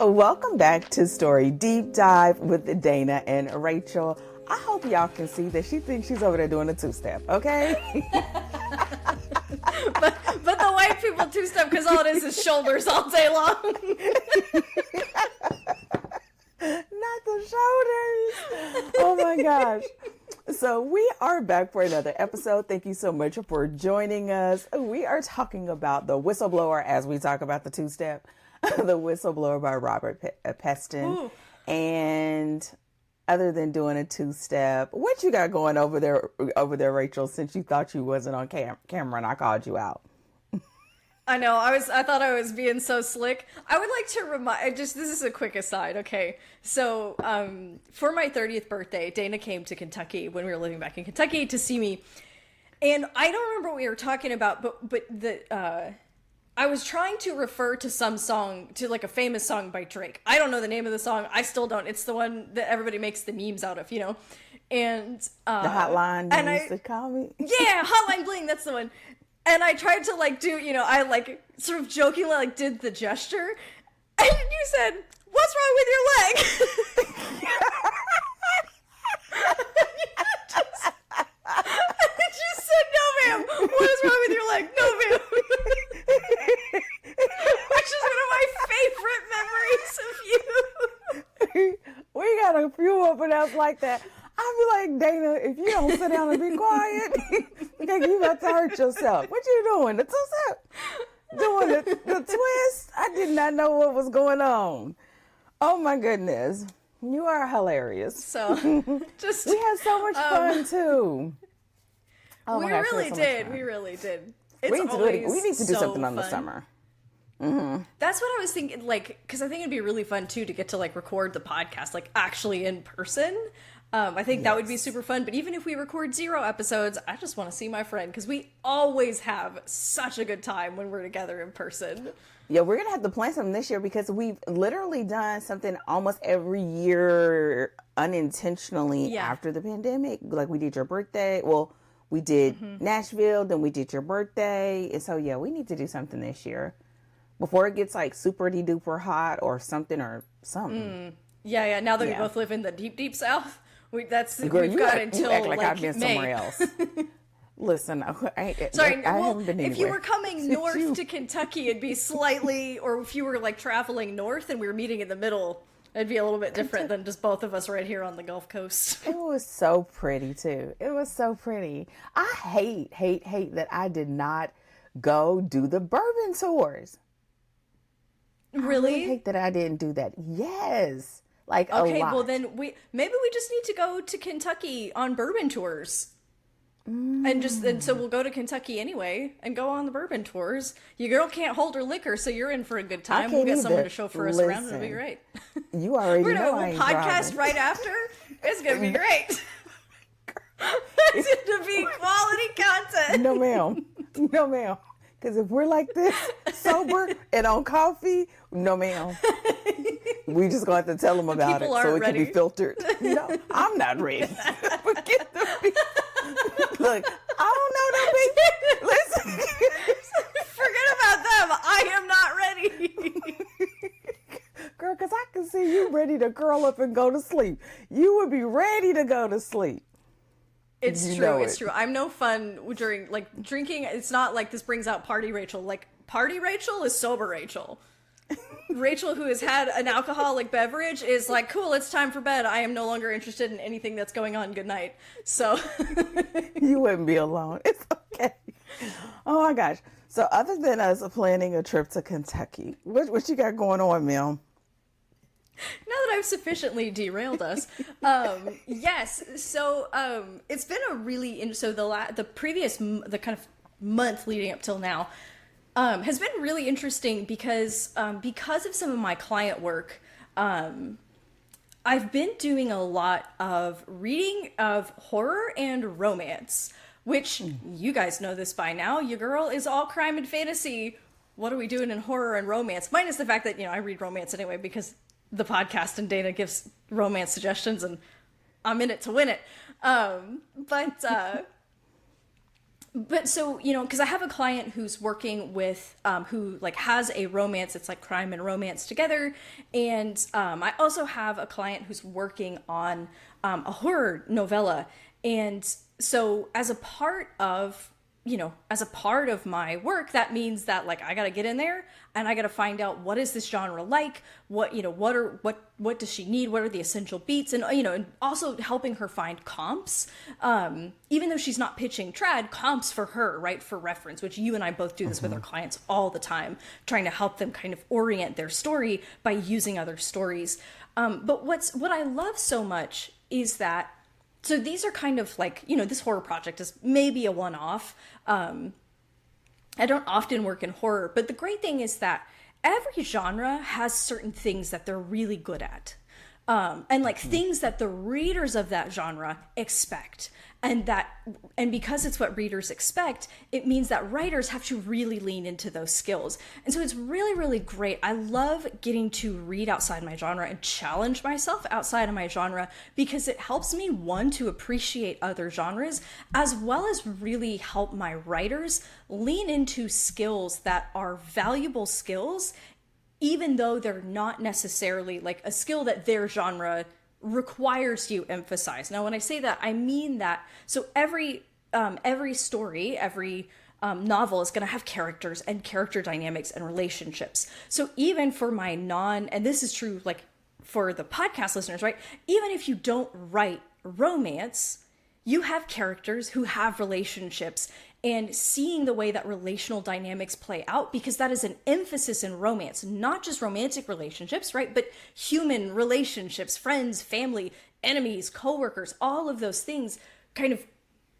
Welcome back to Story Deep Dive with Dana and Rachel. I hope y'all can see that she thinks she's over there doing a two-step, okay? but the white people two-step because all it is shoulders all day long. Not the shoulders. Oh my gosh. So we are back for another episode. Thank you so much for joining us. We are talking about the Whistleblower as we talk about the two-step. The Whistleblower by Robert Peston. Ooh. And other than doing a two-step, what you got going over there, Rachel, since you thought you wasn't on camera and I called you out? I know, I thought I was being so slick. I would like to remind, this is a quick aside, okay? So, for my 30th birthday, Dana came to Kentucky when we were living back in Kentucky to see me. And I don't remember what we were talking about, but I was trying to refer to some song, to like a famous song by Drake. I don't know the name of the song. I still don't. It's the one that everybody makes the memes out of, you know? And the Hotline you used to call me? Yeah, Hotline Bling, that's the one. And I tried to like do, you know, I like sort of jokingly like did the gesture. And you said, "What's wrong with your leg?" You said, "No, ma'am. What is wrong with your leg?" "No, ma'am." Which is one of my favorite memories of you. We got a few of us like that. I be like, Dana, if you don't sit down and be quiet, you about to hurt yourself. What you doing? The two-step? Doing the twist? I did not know what was going on. Oh my goodness. You are hilarious. So, just we had so much fun too. Oh we really did. We really did. We need to do something on the summer. Mm-hmm. That's what I was thinking, like, because I think it'd be really fun too to get to like record the podcast like actually in person. I think that would be super fun. But even if we record 0 episodes, I just want to see my friend because we always have such a good time when we're together in person. Yeah, we're going to have to plan something this year because we've literally done something almost every year unintentionally after the pandemic. Like we did your birthday. Well, we did Nashville, then we did your birthday. And so, yeah, we need to do something this year before it gets like super-duper hot or something. Yeah. Now that we both live in the deep South. We've got until act like I've May. been somewhere else. Listen, I haven't been anywhere. If you were coming north to Kentucky, it'd be slightly, or if you were like traveling north and we were meeting in the middle, it'd be a little bit different than just both of us right here on the Gulf Coast. It was so pretty too. It was so pretty. I hate that I did not go do the Bourbon tours. Really? I really hate that I didn't do that. Yes. Like okay, a lot. Well then maybe we just need to go to Kentucky on Bourbon tours. And so we'll go to Kentucky anyway and go on the Bourbon tours. Your girl can't hold her liquor, so you're in for a good time. We'll get someone to chauffeur us around. It'll be great. You already We're know gonna I ain't podcast driving. right after. It's gonna be great. It's gonna be quality content. No ma'am. Because if we're like this, sober and on coffee, no ma'am. We just going to have to tell them about People it so it ready. can be filtered. No, I'm not ready. Forget the people. Look, I don't know them people. Listen. Forget about them. I am not ready. Girl, because I can see you ready to curl up and go to sleep. You would be ready to go to sleep. It's true. I'm no fun during, like, drinking. It's not like this brings out party Rachel. Like, party Rachel is sober Rachel. Rachel, who has had an alcoholic beverage, is like, cool, it's time for bed. I am no longer interested in anything that's going on. Good night. So. You wouldn't be alone. It's okay. Oh, my gosh. So, other than us planning a trip to Kentucky, what you got going on, Mel? Now that I've sufficiently derailed us, yes. So it's been a really the kind of month leading up till now has been really interesting because of some of my client work. I've been doing a lot of reading of horror and romance, which you guys know this by now. Your girl is all crime and fantasy. What are we doing in horror and romance? Minus the fact that I read romance anyway because the podcast and Dana gives romance suggestions and I'm in it to win it. But But so, because I have a client who's working with, who like has a romance, it's like crime and romance together. And I also have a client who's working on a horror novella. And so as a part of my work, that means that like I got to get in there and I got to find out what is this genre like, what does she need, what are the essential beats, and and also helping her find comps. Even though she's not pitching trad, comps for her, right, for reference, which you and I both do this with our clients all the time, trying to help them kind of orient their story by using other stories. But what I love so much is that, so these are kind of like, this horror project is maybe a one-off. I don't often work in horror, but the great thing is that every genre has certain things that they're really good at. And like things that the readers of that genre expect. And because it's what readers expect, it means that writers have to really lean into those skills. And so it's really, really great. I love getting to read outside my genre and challenge myself outside of my genre, because it helps me, one, to appreciate other genres, as well as really help my writers lean into skills that are valuable skills, even though they're not necessarily like a skill that their genre requires you emphasize. Now, when I say that, I mean that, so every story, every novel is going to have characters and character dynamics and relationships. So even for my and this is true like for the podcast listeners, right? Even if you don't write romance, you have characters who have relationships, and seeing the way that relational dynamics play out, because that is an emphasis in romance, not just romantic relationships, right? But human relationships, friends, family, enemies, coworkers, all of those things kind of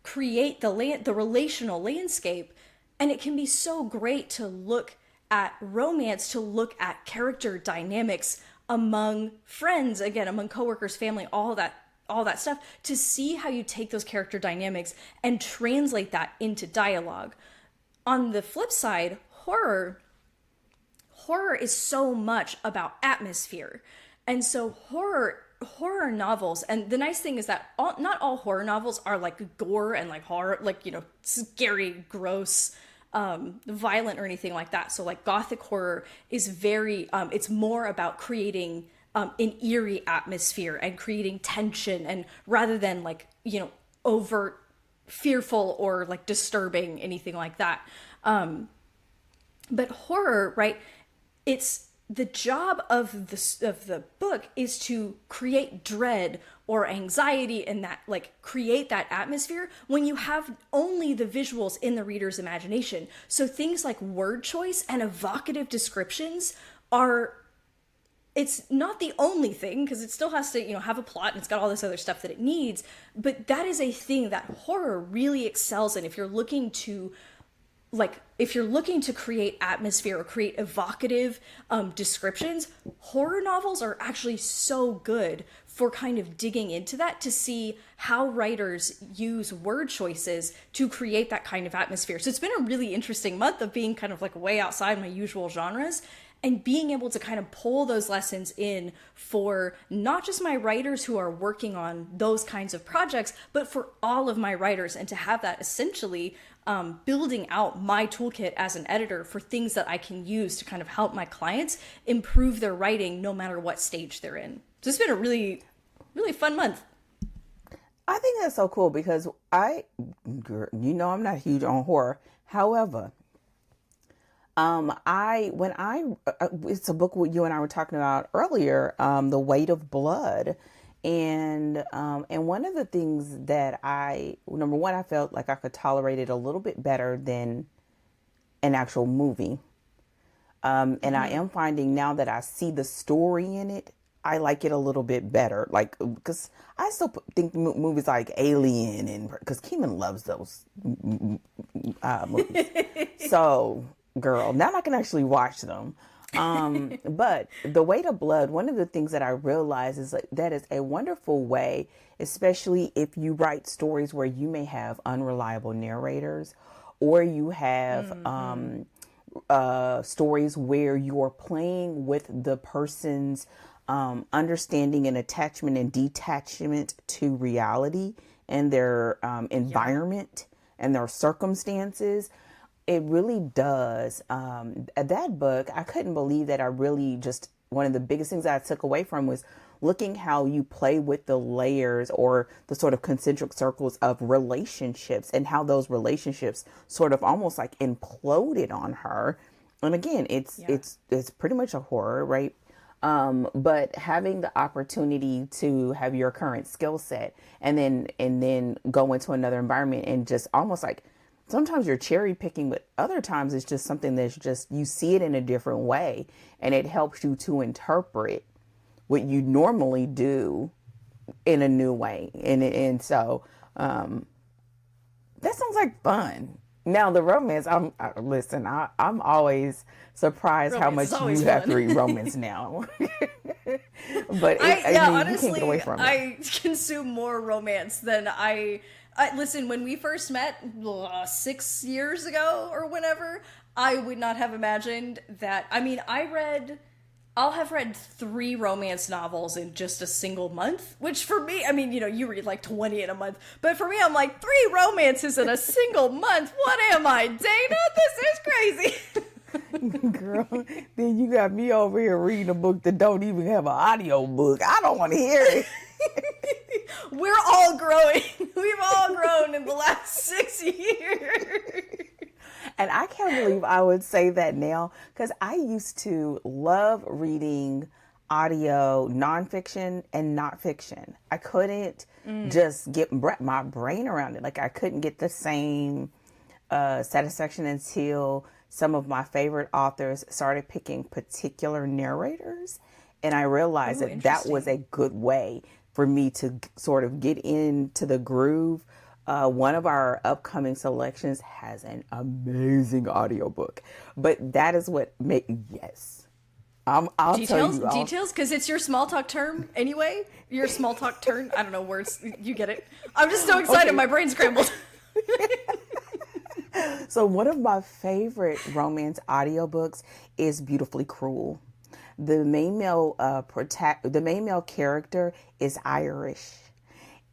create the relational landscape. And it can be so great to look at romance, to look at character dynamics among friends, again, among coworkers, family, all that stuff, to see how you take those character dynamics and translate that into dialogue. On the flip side, horror is so much about atmosphere. And so horror novels, and the nice thing is that not all horror novels are like gore and like horror, like, scary, gross, violent or anything like that. So like gothic horror is very, it's more about creating an eerie atmosphere and creating tension, and rather than like, overt fearful or like disturbing, anything like that. But horror, right? It's the job of the book is to create dread or anxiety, and that like create that atmosphere when you have only the visuals in the reader's imagination. So things like word choice and evocative descriptions it's not the only thing, because it still has to, have a plot, and it's got all this other stuff that it needs. But that is a thing that horror really excels in. If you're looking to create atmosphere or create evocative descriptions, horror novels are actually so good for kind of digging into that, to see how writers use word choices to create that kind of atmosphere. So it's been a really interesting month of being kind of like way outside my usual genres, and being able to kind of pull those lessons in for not just my writers who are working on those kinds of projects, but for all of my writers, and to have that essentially building out my toolkit as an editor for things that I can use to kind of help my clients improve their writing no matter what stage they're in. So it's been a really, really fun month. I think that's so cool, because I'm not huge on horror. However, it's a book you and I were talking about earlier, The Weight of Blood. And one of the things that number one, I felt like I could tolerate it a little bit better than an actual movie. And I am finding now that I see the story in it, I like it a little bit better. Like, because I still think movies like Alien, and because Keeman loves those movies. So, girl, now I can actually watch them. But The Weight of Blood, one of the things that I realize is that is a wonderful way, especially if you write stories where you may have unreliable narrators, or you have stories where you're playing with the person's understanding and attachment and detachment to reality and their environment. and their circumstances, it really does. That book, I couldn't believe that I really just, one of the biggest things I took away from was looking how you play with the layers or the sort of concentric circles of relationships and how those relationships sort of almost like imploded on her. And again, it's pretty much a horror, right? But having the opportunity to have your current skill set and then go into another environment and just almost like, sometimes you're cherry picking, but other times it's just something that's just, you see it in a different way and it helps you to interpret what you normally do in a new way. And so, that sounds like fun. Now the romance, I'm always surprised Romance how much you have to read romance now. But honestly, you can't get away from it. I consume more romance than I listen, when we first met 6 years ago or whenever, I would not have imagined that. I mean, I'll have read 3 romance novels in just a single month, which for me, I mean, you read like 20 in a month, but for me, I'm like, 3 romances in a single month. What am I, Dana? This is crazy. Girl, then you got me over here reading a book that don't even have an audio book. I don't want to hear it. We're all growing. We've all grown in the last 6 years. And I can't believe I would say that now, because I used to love reading audio, nonfiction and not fiction. I couldn't just get my brain around it. Like I couldn't get the same satisfaction until some of my favorite authors started picking particular narrators. And I realized that was a good way for me to sort of get into the groove. One of our upcoming selections has an amazing audiobook, but that is what yes. I'll tell you all. Details, because it's your small talk term anyway. Your small talk turn. I don't know words. You get it. I'm just so excited. Okay. My brain's scrambled. So one of my favorite romance audiobooks is Beautifully Cruel. The main male character is Irish.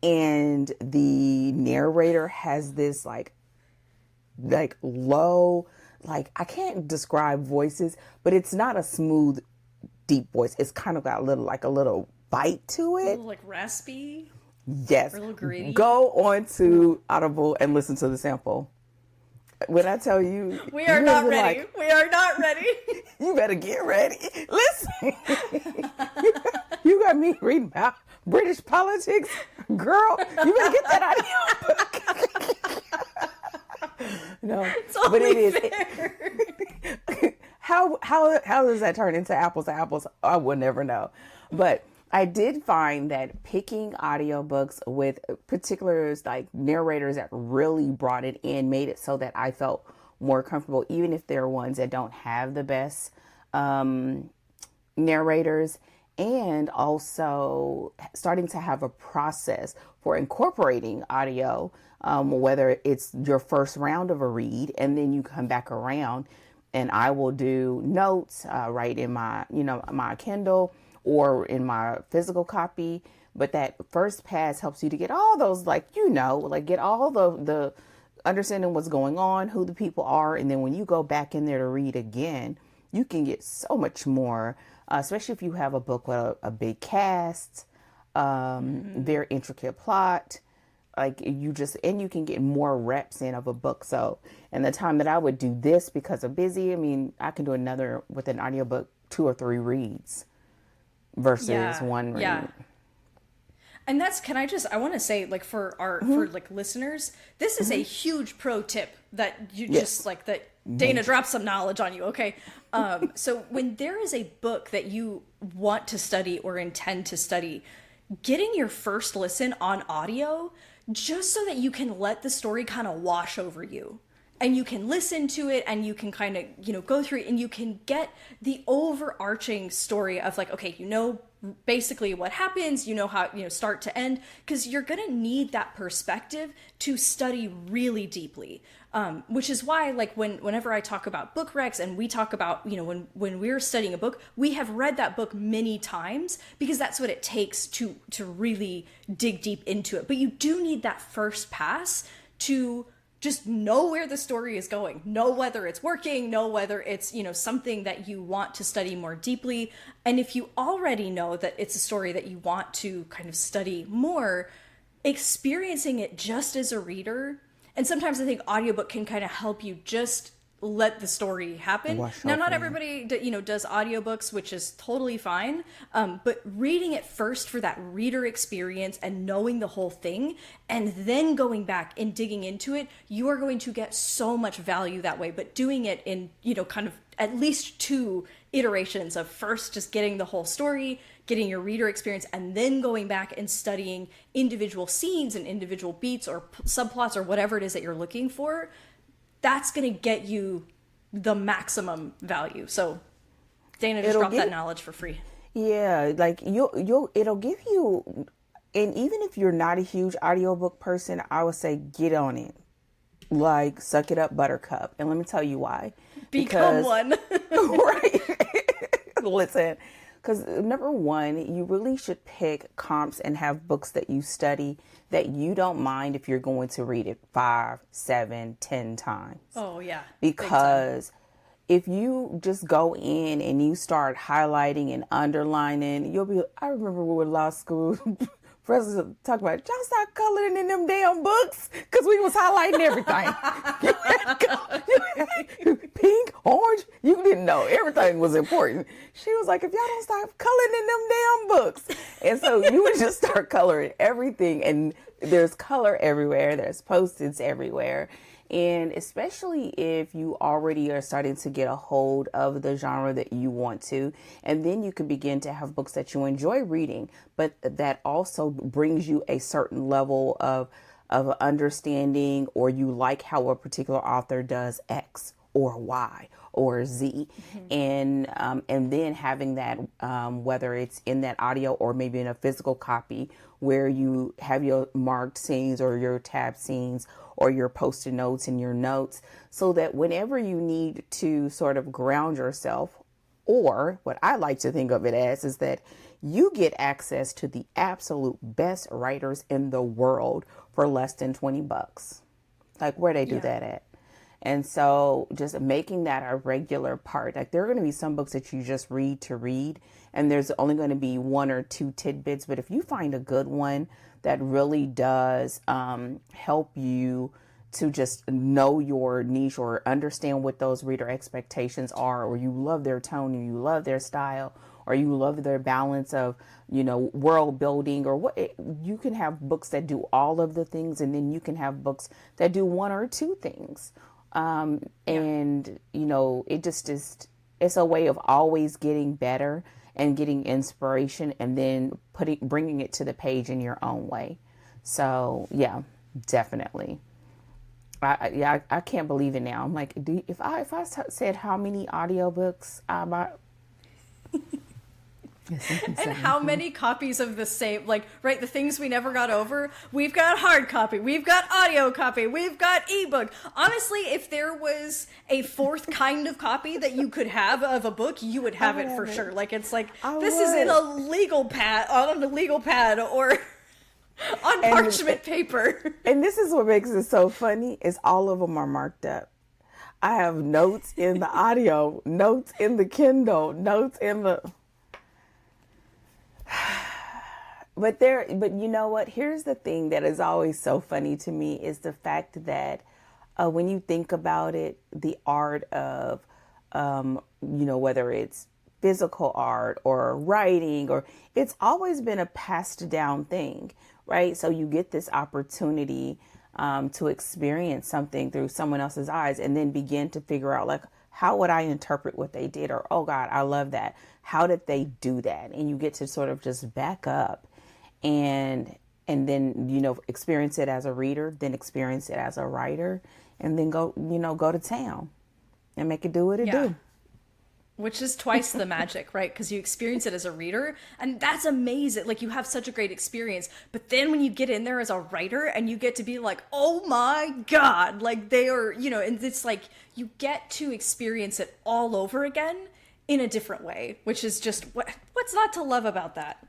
And the narrator has this like low, like I can't describe voices, but it's not a smooth, deep voice. It's kind of got a little bite to it. A little like raspy. Yes. Or a little gritty. Go on to Audible and listen to the sample. When I tell you, we are not ready. We are not ready. You better get ready. Listen, you got me reading about British politics, girl. You better get that audiobook. No, it's but it is. How does that turn into apples to apples? I will never know. But I did find that picking audiobooks with particulars like narrators that really brought it in made it so that I felt more comfortable, even if there are ones that don't have the best narrators, and also starting to have a process for incorporating audio, whether it's your first round of a read and then you come back around and I will do notes right in my, my Kindle or in my physical copy. But that first pass helps you to get all those, get all the understanding what's going on, who the people are. And then when you go back in there to read again, you can get so much more, especially if you have a book with a big cast, very intricate plot. You can get more reps in of a book. So, and the time that I would do this because I'm busy, I can do another with an audiobook, 2 or 3 reads versus one read. Yeah. And I want to say, for our, for listeners, this is a huge pro tip that you just that Dana dropped some knowledge on you. Okay. So when there is a book that you want to study or intend to study, getting your first listen on audio, just so that you can let the story kind of wash over you and you can listen to it and you can kind of, go through it and you can get the overarching story of basically what happens, how, start to end, because you're going to need that perspective to study really deeply. Which is why, whenever I talk about book recs and we talk about, when we're studying a book, we have read that book many times because that's what it takes to really dig deep into it. But you do need that first pass to just know where the story is going, know whether it's working, know whether it's, something that you want to study more deeply. And if you already know that it's a story that you want to kind of study more, experiencing it just as a reader. And sometimes I think audiobook can kind of help you just let the story happen. Now, not everybody, does audiobooks, which is totally fine. But reading it first for that reader experience and knowing the whole thing, and then going back and digging into it, you are going to get so much value that way. But doing it in, kind of at least 2 iterations of first just getting the whole story, getting your reader experience, and then going back and studying individual scenes and individual beats or subplots or whatever it is that you're looking for, that's going to get you the maximum value. So Dana just dropped that knowledge for free. Yeah, like it'll give you, and even if you're not a huge audiobook person, I would say get on it. Like, suck it up, buttercup. And let me tell you why. Become one. Right. Listen, because number one, you really should pick comps and have books that you study that you don't mind if you're going to read it 5, 7, 10 times. Oh, yeah. Because if you just go in and you start highlighting and underlining, I remember we were in law school, professors talking about, y'all start coloring in them damn books, because we was highlighting everything. Pink, orange, you didn't know. Everything was important. She was like, if y'all don't start coloring in them damn books. And so you would just start coloring everything. And there's color everywhere. There's Post-its everywhere. And especially if you already are starting to get a hold of the genre that you want to, and then you can begin to have books that you enjoy reading, but that also brings you a certain level of understanding, or you like how a particular author does X or Y or Z. Mm-hmm. And then having that, whether it's in that audio or maybe in a physical copy, where you have your marked scenes or your tab scenes or your post-it notes and your notes, so that whenever you need to sort of ground yourself, or what I like to think of it as, is that you get access to the absolute best writers in the world for less than $20. Like, where they do that at? And so just making that a regular part, like there are going to be some books that you just read to read, and there's only going to be 1 or 2 tidbits. But if you find a good one that really does help you to just know your niche or understand what those reader expectations are, or you love their tone and you love their style, or you love their balance of, world building, or what, you can have books that do all of the things, and then you can have books that do 1 or 2 things. And, it just is, it's a way of always getting better and getting inspiration, and then bringing it to the page in your own way. So yeah, definitely. I can't believe it now. I'm like, if I said how many audiobooks I bought, and how many copies of the same, the things we never got over, we've got hard copy, we've got audio copy, we've got ebook. Honestly, if there was a 4th kind of copy that you could have of a book, you would have it for sure. Like, it's like, this is in a legal pad, on a legal pad, or on parchment paper. And this is what makes it so funny, is all of them are marked up. I have notes in the audio, notes in the Kindle, notes in the... But you know what? Here's the thing that is always so funny to me, is the fact that when you think about it, the art of, whether it's physical art or writing, or it's always been a passed down thing, right? So you get this opportunity to experience something through someone else's eyes, and then begin to figure out, like, how would I interpret what they did? Or, oh God, I love that. How did they do that? And you get to sort of just back up and then, experience it as a reader, then experience it as a writer, and then go to town and make it do what it do. Which is twice the magic, right? Because you experience it as a reader, and that's amazing. Like, you have such a great experience. But then when you get in there as a writer and you get to be like, oh my God, like they are, and it's like you get to experience it all over again in a different way, which is just what's not to love about that?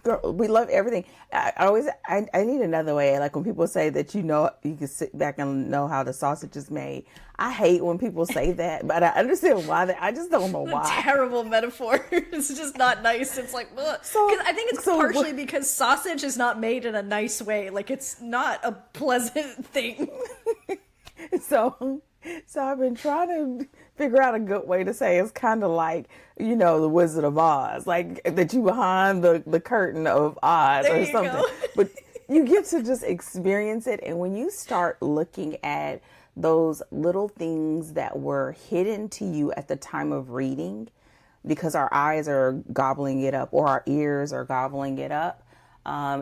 Girl, we love everything. I need another way. Like when people say that, you can sit back and know how the sausage is made. I hate when people say that, but I understand why. I just don't know why. Terrible metaphor. It's just not nice. It's like, ugh. I think it's partially because sausage is not made in a nice way. Like it's not a pleasant thing. So I've been trying to figure out a good way to say it's kind of like, the Wizard of Oz, like that you behind the curtain of Oz or something. But you get to just experience it. And when you start looking at those little things that were hidden to you at the time of reading, because our eyes are gobbling it up or our ears are gobbling it up,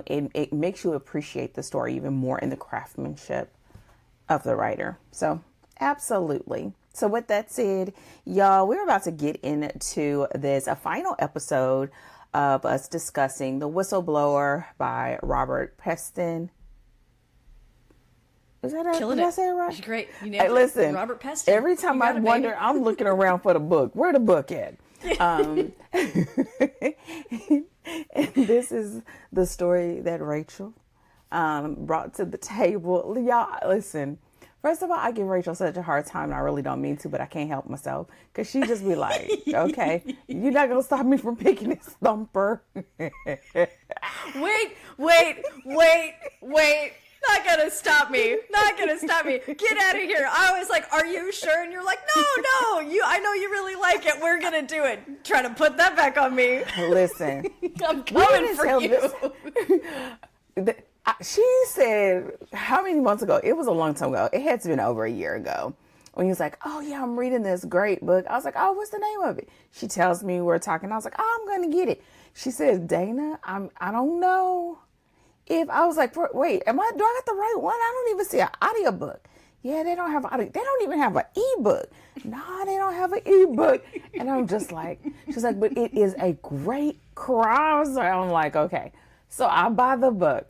it makes you appreciate the story even more in the craftsmanship of the writer. So absolutely. So with that said, y'all, we're about to get into a final episode of us discussing The Whistleblower by Robert Peston. Is that did I say it right? That's gret. You nailed it. Listen, Robert Peston. Every time I wonder, I'm looking around for the book. Where the book at? And this is the story that Rachel brought to the table. Y'all, listen. First of all, I give Rachel such a hard time, and I really don't mean to, but I can't help myself. Because she just be like, okay, you're not going to stop me from picking this thumper. Wait. Not gonna stop me. Get out of here. I was like, are you sure? And you're like, no. I know you really like it. We're gonna do it. Trying to put that back on me. Listen. I'm coming for you. She said, how many months ago? It was a long time ago. It had to been over a year ago. When he was like, oh yeah, I'm reading this great book. I was like, oh, what's the name of it? She tells me we're talking. I was like, oh, I'm going to get it. She says, Dana, I don't know if I was like, wait, do I got the right one? I don't even see an audiobook. Yeah, they don't have they don't even have an ebook. No, they don't have an ebook. And I'm just like, she's like, but it is a great crime. So I'm like, okay. So I buy the book.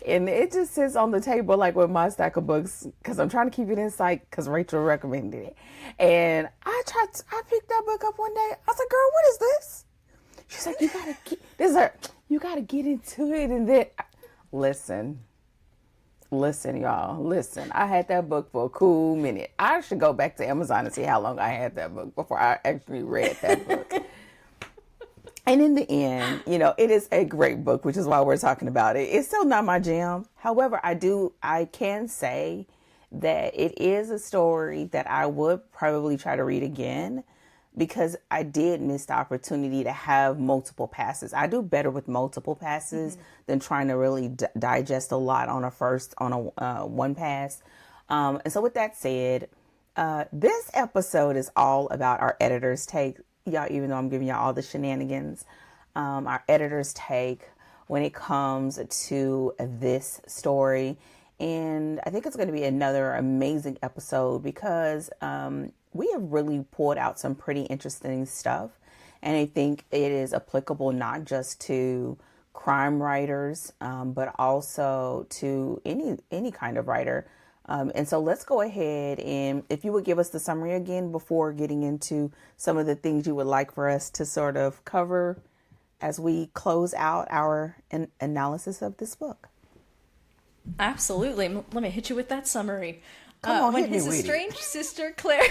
And it just sits on the table like with my stack of books because I'm trying to keep it in sight because Rachel recommended it. And I picked that book up one day. I was like, girl, what is this? She's like, you gotta get into it. And then, listen, y'all, listen. I had that book for a cool minute. I should go back to Amazon and see how long I had that book before I actually read that book. And in the end, it is a great book, which is why we're talking about it. It's still not my jam. However, I can say that it is a story that I would probably try to read again because I did miss the opportunity to have multiple passes. I do better with multiple passes than trying to really digest a lot on a one pass. And so with that said, this episode is all about our editor's take. Y'all, even though I'm giving y'all all the shenanigans, our editor's take when it comes to this story. And I think it's going to be another amazing episode because we have really pulled out some pretty interesting stuff. And I think it is applicable not just to crime writers, but also to any kind of writer. And so let's go ahead and if you would give us the summary again before getting into some of the things you would like for us to sort of cover as we close out our analysis of this book. Absolutely. Let me hit you with that summary. Come on, when hit me his with estranged sister Claire,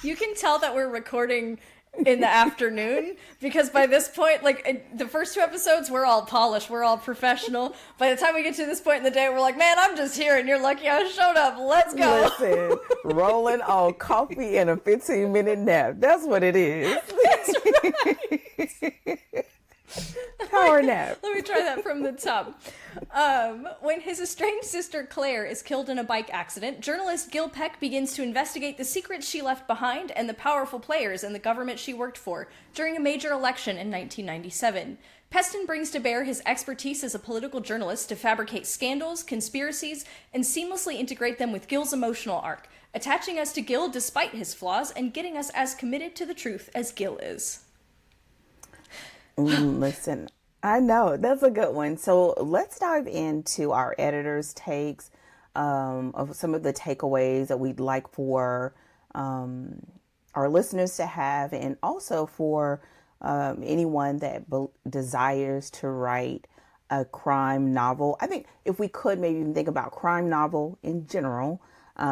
you can tell that we're recording in the afternoon because by this point, like the first two episodes, we're all polished, we're all professional. By the time we get to this point in the day, we're like, man, I'm just here and you're lucky I showed up. Let's go. Listen, rolling on coffee and a 15-minute nap. That's what it is. That's right. Power nap. Let me try that from the top. When his estranged sister Claire is killed in a bike accident, journalist Gil Peck begins to investigate the secrets she left behind and the powerful players in the government she worked for during a major election in 1997. Peston brings to bear his expertise as a political journalist to fabricate scandals, conspiracies, and seamlessly integrate them with Gil's emotional arc, attaching us to Gil despite his flaws and getting us as committed to the truth as Gil is. Listen, I know that's a good one. So let's dive into our editor's takes of some of the takeaways that we'd like for our listeners to have, and also for anyone that desires to write a crime novel. I think if we could maybe even think about crime novel in general,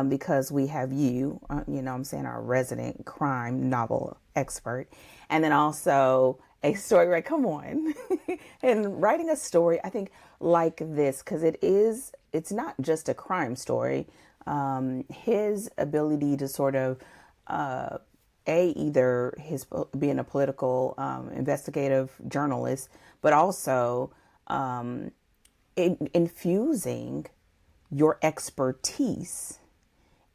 because we have you, I'm saying our resident crime novel expert, and then also a story, right? Come on. And writing a story, I think like this, because it's not just a crime story. His ability to sort of, either his being a political, investigative journalist, but also, infusing your expertise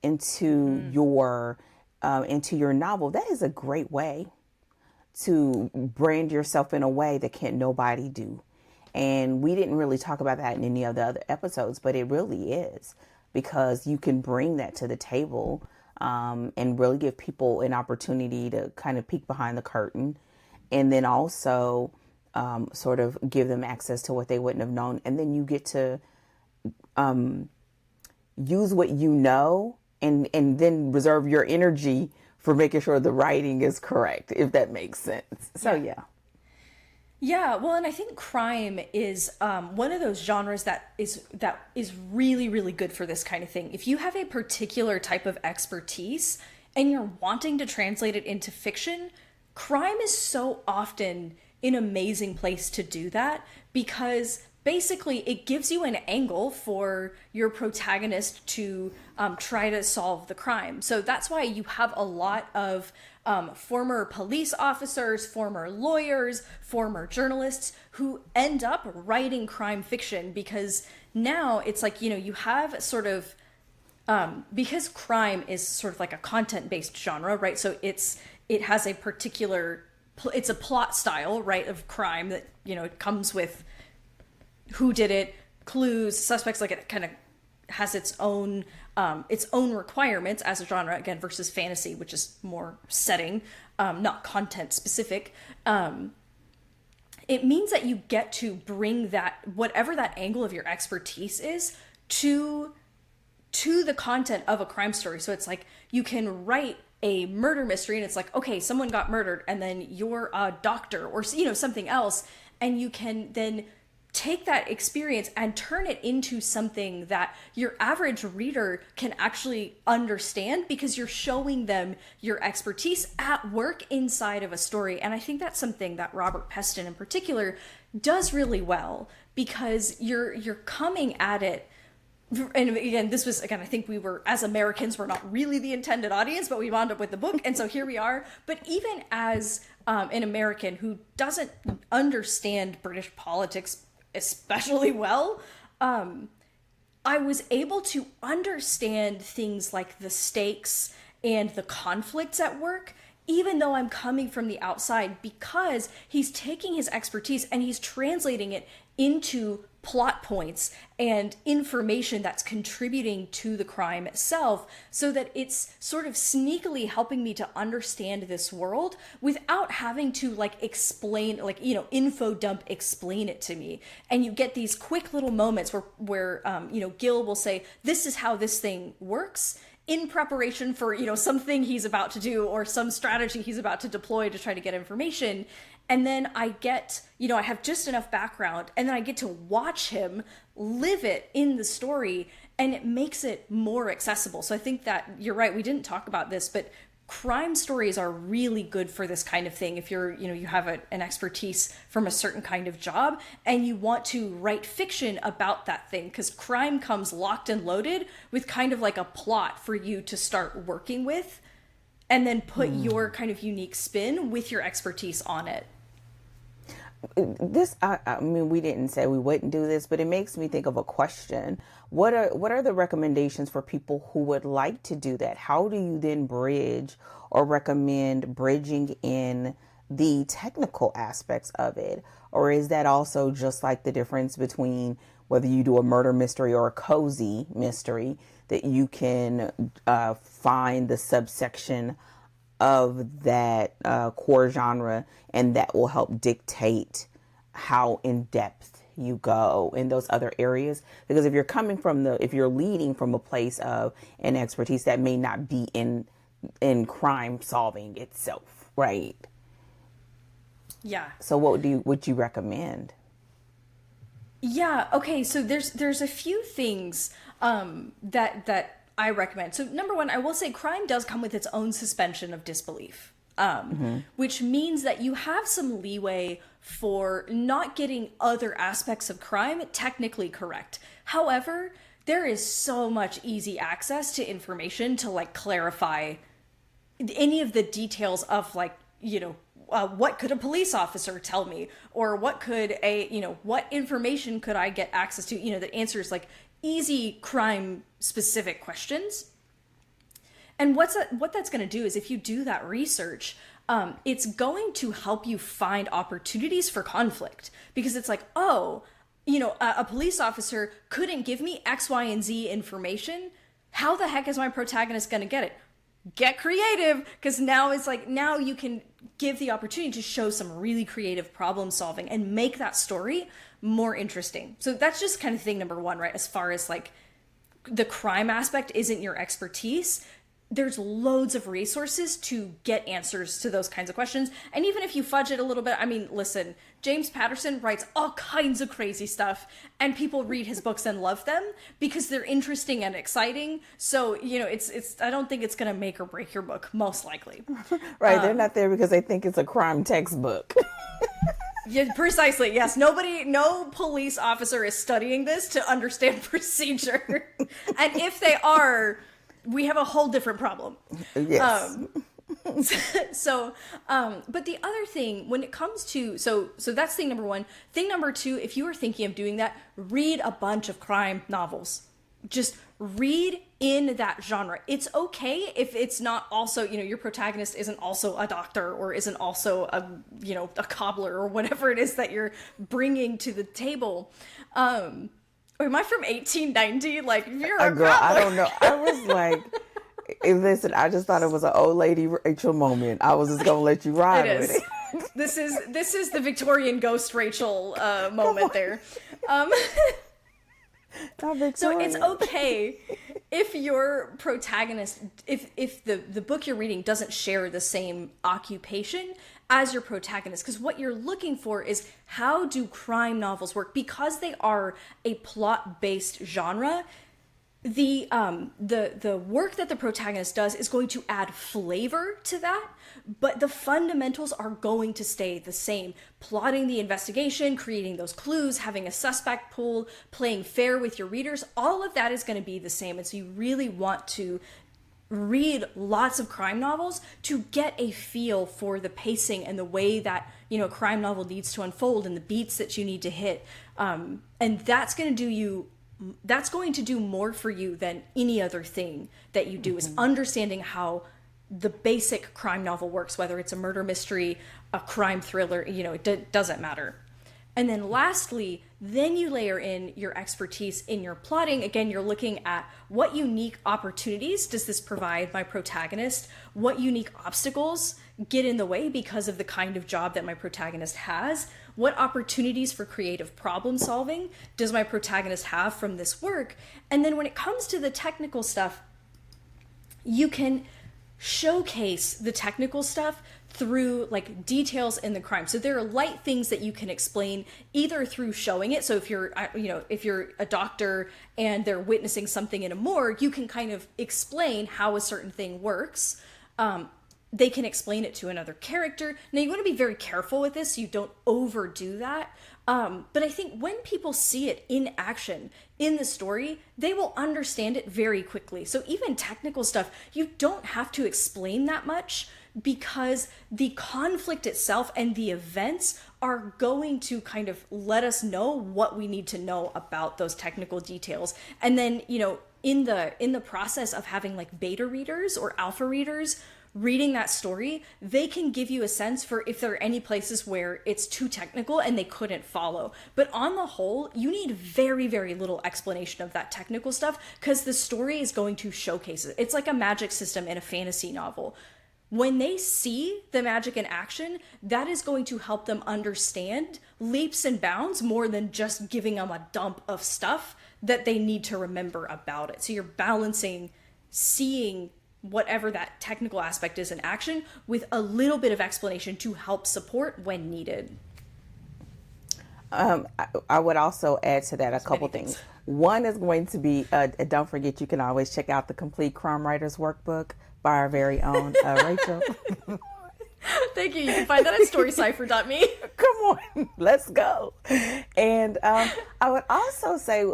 into your novel. That is a great way to brand yourself in a way that can't nobody do. And we didn't really talk about that in any of the other episodes, but it really is, because you can bring that to the table, and really give people an opportunity to kind of peek behind the curtain, and then also sort of give them access to what they wouldn't have known. And then you get to use what you know, and then reserve your energy for making sure the writing is correct, if that makes sense. So, yeah. Yeah, well, and I think crime is one of those genres that is really, really good for this kind of thing. If you have a particular type of expertise and you're wanting to translate it into fiction, crime is so often an amazing place to do that, because basically it gives you an angle for your protagonist to try to solve the crime. So that's why you have a lot of former police officers, former lawyers, former journalists who end up writing crime fiction, because now it's like, you have sort of, because crime is sort of like a content-based genre, right? So it has a particular, it's a plot style, right, of crime that, it comes with who did it, clues, suspects, like it kind of has its own requirements as a genre, again, versus fantasy, which is more setting, not content specific. It means that you get to bring that, whatever that angle of your expertise is, to the content of a crime story. So it's like you can write a murder mystery and it's like, okay, someone got murdered, and then you're a doctor or something else, and you can then take that experience and turn it into something that your average reader can actually understand, because you're showing them your expertise at work inside of a story. And I think that's something that Robert Peston in particular does really well, because you're coming at it. And again, I think we were, as Americans, we're not really the intended audience, but we wound up with the book. And so here we are. But even as an American who doesn't understand British politics especially well, I was able to understand things like the stakes and the conflicts at work, even though I'm coming from the outside, because he's taking his expertise and he's translating it into plot points and information that's contributing to the crime itself, so that it's sort of sneakily helping me to understand this world without having to explain, info dump explain it to me. And you get these quick little moments where Gil will say, this is how this thing works, in preparation for, something he's about to do or some strategy he's about to deploy to try to get information. And then I get, I have just enough background, and then I get to watch him live it in the story, and it makes it more accessible. So I think that you're right. We didn't talk about this, but crime stories are really good for this kind of thing. If you're, you have an expertise from a certain kind of job and you want to write fiction about that thing, because crime comes locked and loaded with kind of like a plot for you to start working with, and then put your kind of unique spin with your expertise on it. This, I mean, we didn't say we wouldn't do this, but it makes me think of a question. What are the recommendations for people who would like to do that? How do you then bridge or recommend bridging in the technical aspects of it? Or is that also just like the difference between whether you do a murder mystery or a cozy mystery, that you can find the subsection of that core genre, and that will help dictate how in depth you go in those other areas? Because if you're leading from a place of an expertise, that may not be in crime solving itself, right? Yeah. So what would you recommend? Yeah. Okay. So there's a few things that I recommend. So number one, I will say crime does come with its own suspension of disbelief, which means that you have some leeway for not getting other aspects of crime technically correct. However, there is so much easy access to information to like clarify any of the details of like, what could a police officer tell me, or what could what information could I get access to, that answers like easy crime specific questions. And what that's going to do is if you do that research, it's going to help you find opportunities for conflict, because it's like, oh, a police officer couldn't give me X, Y, and Z information. How the heck is my protagonist going to get it? Get creative, because now you can give the opportunity to show some really creative problem solving and make that story more interesting. So that's just kind of thing number one, right? As far as like the crime aspect isn't your expertise, there's loads of resources to get answers to those kinds of questions. And even if you fudge it a little bit, I mean, listen, James Patterson writes all kinds of crazy stuff, and people read his books and love them because they're interesting and exciting. So, it's I don't think it's going to make or break your book, most likely. Right. They're not there because they think it's a crime textbook. Yeah, precisely. Yes. No police officer is studying this to understand procedure. And if they are, we have a whole different problem. Yes. But the other thing when it comes to, so that's thing number one. Thing number two, if you are thinking of doing that, read a bunch of crime novels. Just read in that genre. It's okay if it's not also, your protagonist isn't also a doctor or isn't also a cobbler or whatever it is that you're bringing to the table. Am I from 1890? Like, you're a girl, cobbler. I don't know. I was like, listen, I just thought it was an old lady Rachel moment. I was just gonna let you ride with it. This is the Victorian ghost Rachel moment there. So it's okay if your protagonist, if the book you're reading doesn't share the same occupation as your protagonist, because what you're looking for is how do crime novels work? Because they are a plot-based genre, the work that the protagonist does is going to add flavor to that, but the fundamentals are going to stay the same. Plotting the investigation, creating those clues, having a suspect pool, playing fair with your readers, all of that is going to be the same. And so you really want to read lots of crime novels to get a feel for the pacing and the way that a crime novel needs to unfold and the beats that you need to hit, and that's going to do more for you than any other thing that you do. Is understanding how the basic crime novel works, whether it's a murder mystery, a crime thriller, it doesn't matter. And then lastly, then you layer in your expertise in your plotting. Again, you're looking at what unique opportunities does this provide my protagonist? What unique obstacles get in the way because of the kind of job that my protagonist has? What opportunities for creative problem solving does my protagonist have from this work? And then when it comes to the technical stuff, you can showcase the technical stuff through like details in the crime. So there are light things that you can explain either through showing it. So if you're a doctor and they're witnessing something in a morgue, you can kind of explain how a certain thing works. They can explain it to another character. Now you want to be very careful with this so you don't overdo that. But I think when people see it in action in the story, they will understand it very quickly. So even technical stuff, you don't have to explain that much, because the conflict itself and the events are going to kind of let us know what we need to know about those technical details. And then, in the process of having like beta readers or alpha readers reading that story, they can give you a sense for if there are any places where it's too technical and they couldn't follow. But on the whole, you need very, very little explanation of that technical stuff, because the story is going to showcase it. It's like a magic system in a fantasy novel. When they see the magic in action, that is going to help them understand leaps and bounds more than just giving them a dump of stuff that they need to remember about it. So you're balancing seeing whatever that technical aspect is in action with a little bit of explanation to help support when needed. I would also add to that a couple things. One is going to be, don't forget, you can always check out the Complete Crime Writers Workbook by our very own Rachel. Thank you. You can find that at storycipher.me. Come on, let's go. And I would also say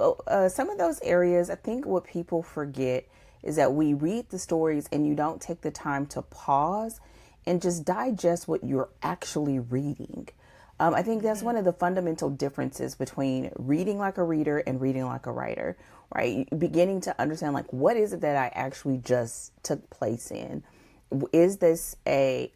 some of those areas, I think what people forget is that we read the stories and you don't take the time to pause and just digest what you're actually reading. I think that's one of the fundamental differences between reading like a reader and reading like a writer, right? Beginning to understand, like, what is it that I actually just took place in? Is this a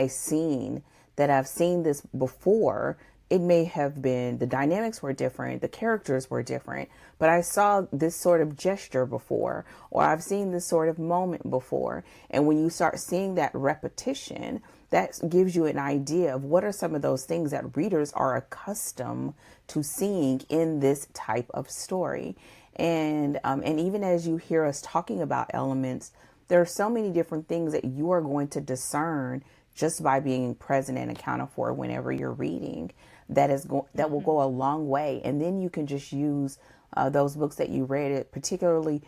scene that I've seen this before? It may have been the dynamics were different, the characters were different, but I saw this sort of gesture before, or I've seen this sort of moment before. And when you start seeing that repetition, that gives you an idea of what are some of those things that readers are accustomed to seeing in this type of story. And even as you hear us talking about elements, there are so many different things that you are going to discern just by being present and accounted for whenever you're reading. That will go a long way. And then you can just use those books that you read, particularly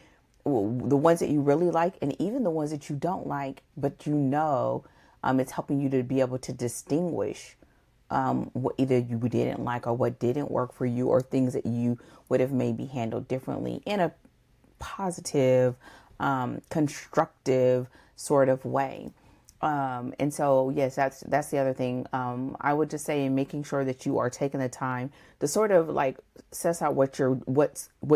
the ones that you really like, and even the ones that you don't like, but you know it's helping you to be able to distinguish what either you didn't like or what didn't work for you, or things that you would have maybe handled differently in a positive, constructive sort of way. And so, yes, that's the other thing. I would just say in making sure that you are taking the time to sort of like suss out what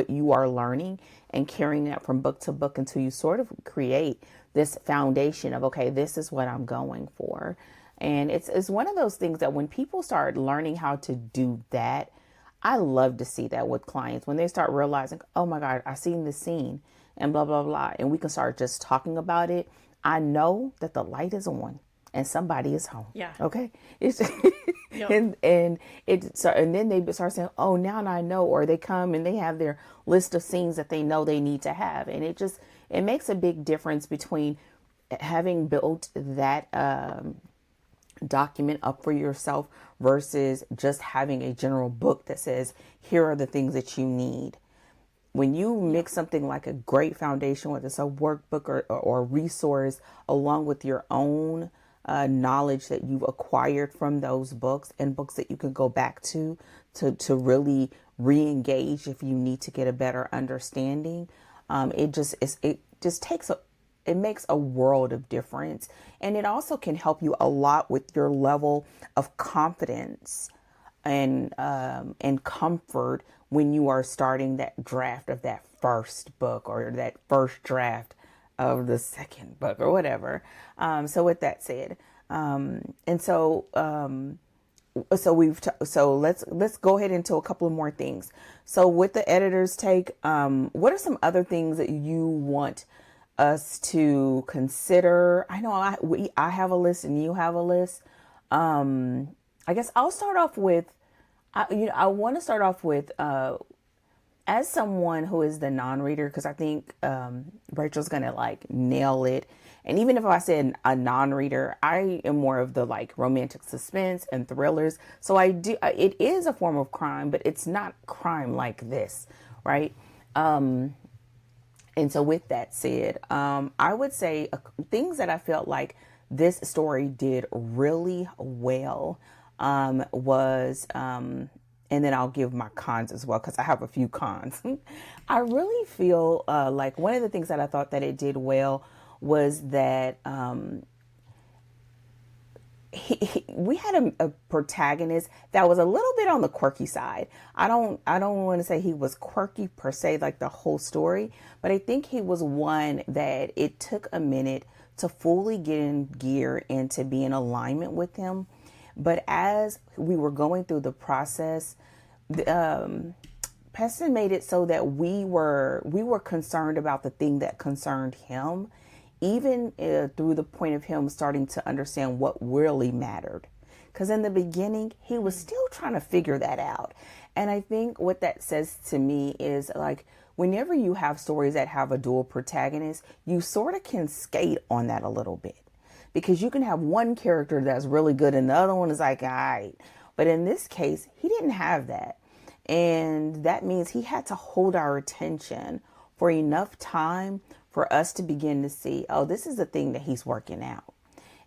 you are learning and carrying that from book to book until you sort of create this foundation of, okay, this is what I'm going for. And it's one of those things that when people start learning how to do that, I love to see that with clients when they start realizing, oh my God, I've seen this scene and blah, blah, blah. And we can start just talking about it. I know that the light is on and somebody is home. Yeah. Okay. It's Yep. and then they start saying, oh, now I know, or they come and they have their list of scenes that they know they need to have. And it makes a big difference between having built that, document up for yourself versus just having a general book that says, here are the things that you need. When you mix something like a great foundation, whether it's a workbook or resource, along with your own knowledge that you've acquired from those books and books that you can go back to really re-engage if you need to get a better understanding, it makes a world of difference. And it also can help you a lot with your level of confidence and comfort when you are starting that draft of that first book or that first draft of the second book or whatever. So with that said, so let's go ahead into a couple of more things. So with the editor's take, what are some other things that you want us to consider? I know I have a list and you have a list. I guess I'll start off with, I want to start off with, as someone who is the non-reader, because I think Rachel's going to like nail it. And even if I said a non-reader, I am more of the like romantic suspense and thrillers. So it is a form of crime, but it's not crime like this, right? And so with that said, I would say things that I felt like this story did really well was, and then I'll give my cons as well, because I have a few cons. I really feel like one of the things that I thought that it did well was that we had a protagonist that was a little bit on the quirky side. I don't want to say he was quirky per se, like the whole story, but I think he was one that it took a minute to fully get in gear and to be in alignment with him. But as we were going through the process, Peston made it so that we were concerned about the thing that concerned him, even through the point of him starting to understand what really mattered. Because in the beginning, he was still trying to figure that out. And I think what that says to me is, like, whenever you have stories that have a dual protagonist, you sort of can skate on that a little bit, because you can have one character that's really good and the other one is like, all right. But in this case, he didn't have that. And that means he had to hold our attention for enough time for us to begin to see, oh, this is the thing that he's working out.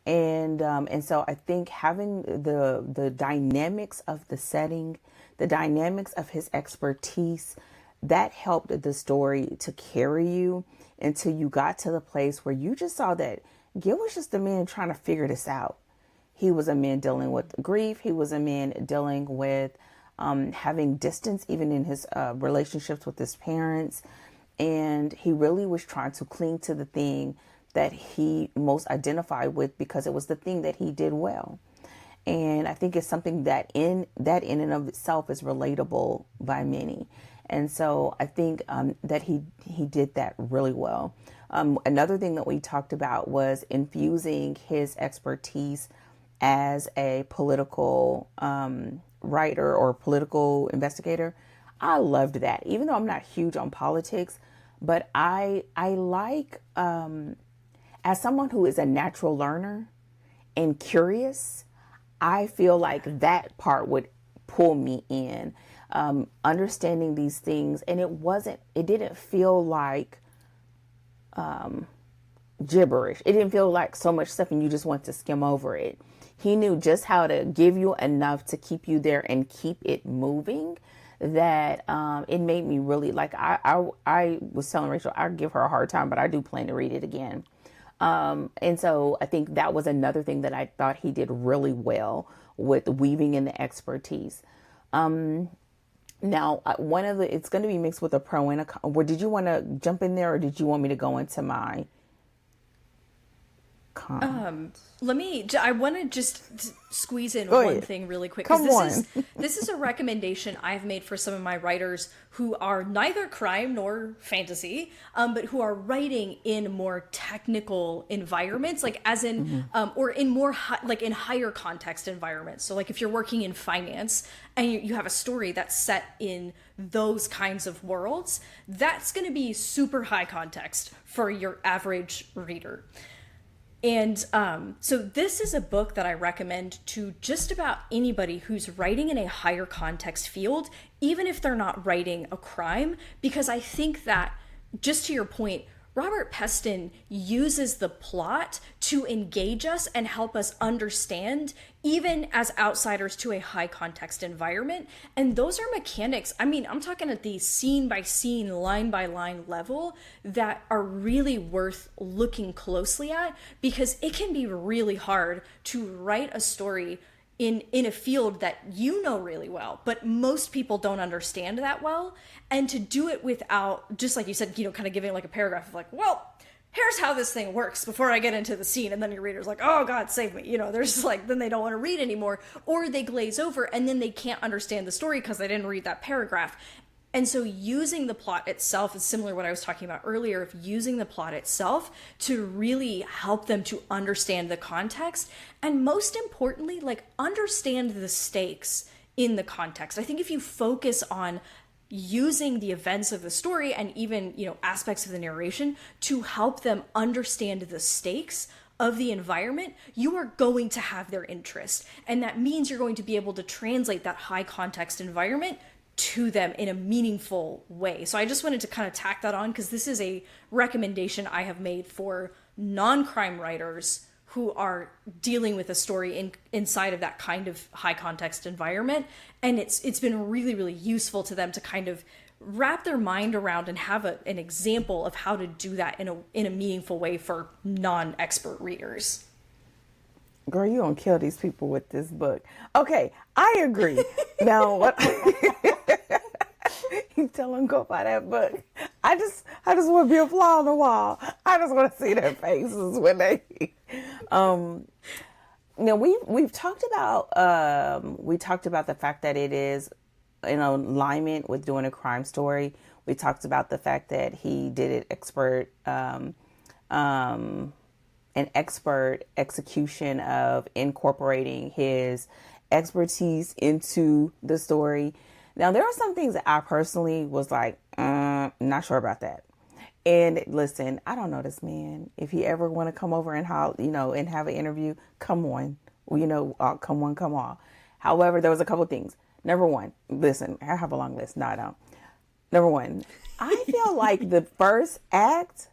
And so I think having the dynamics of the setting, the dynamics of his expertise, that helped the story to carry you until you got to the place where you just saw that Gil was just a man trying to figure this out. He was a man dealing with grief. He was a man dealing with having distance, even in his relationships with his parents. And he really was trying to cling to the thing that he most identified with, because it was the thing that he did well. And I think it's something that in and of itself is relatable by many. And so I think that he did that really well. Another thing that we talked about was infusing his expertise as a political writer or political investigator. I loved that, even though I'm not huge on politics, but I like, as someone who is a natural learner and curious, I feel like that part would pull me in, understanding these things. And it didn't feel like gibberish. It didn't feel like so much stuff and you just want to skim over it. He knew just how to give you enough to keep you there and keep it moving, that it made me really like, I was telling Rachel, I give her a hard time, but I do plan to read it again. And so I think that was another thing that I thought he did really well with weaving in the expertise. Now, it's going to be mixed with a pro and a con. Did you want to jump in there, or did you want me to go into my con? I want to just squeeze in Go one ahead. thing really quick. Come on. This is a recommendation I've made for some of my writers who are neither crime nor fantasy, but who are writing in more technical environments, like as in, or in more like in higher context environments. So like if you're working in finance and you have a story that's set in those kinds of worlds, that's going to be super high context for your average reader. And so this is a book that I recommend to just about anybody who's writing in a higher context field, even if they're not writing a crime, because I think that, just to your point, Robert Peston uses the plot to engage us and help us understand, even as outsiders to a high context environment. And those are mechanics, I mean, I'm talking at the scene by scene, line by line level, that are really worth looking closely at, because it can be really hard to write a story in a field that you know really well, but most people don't understand that well. And to do it without, just like you said, kind of giving like a paragraph of like, well, here's how this thing works before I get into the scene. And then your reader's like, oh God, save me. There's just like, then they don't want to read anymore, or they glaze over and then they can't understand the story because they didn't read that paragraph. And so using the plot itself is similar to what I was talking about earlier, of using the plot itself to really help them to understand the context. And most importantly, like, understand the stakes in the context. I think if you focus on using the events of the story and even, aspects of the narration to help them understand the stakes of the environment, you are going to have their interest. And that means you're going to be able to translate that high context environment to them in a meaningful way. So I just wanted to kind of tack that on, because this is a recommendation I have made for non-crime writers who are dealing with a story inside of that kind of high context environment. And it's been really, really useful to them to kind of wrap their mind around and have an example of how to do that in a meaningful way for non-expert readers. Girl, you gonna kill these people with this book. Okay, I agree. Now, what you tell them go buy that book. I just want to be a fly on the wall. I just want to see their faces when they. We've talked about the fact that it is in alignment with doing a crime story. We talked about the fact that he did it an expert execution of incorporating his expertise into the story. Now, there are some things that I personally was like, not sure about that. And listen, I don't know this man. If he ever want to come over and and have an interview, come on, come on, come on. However, there was a couple things. Number one, listen, I have a long list. No, I don't. Number one, I feel like the first act,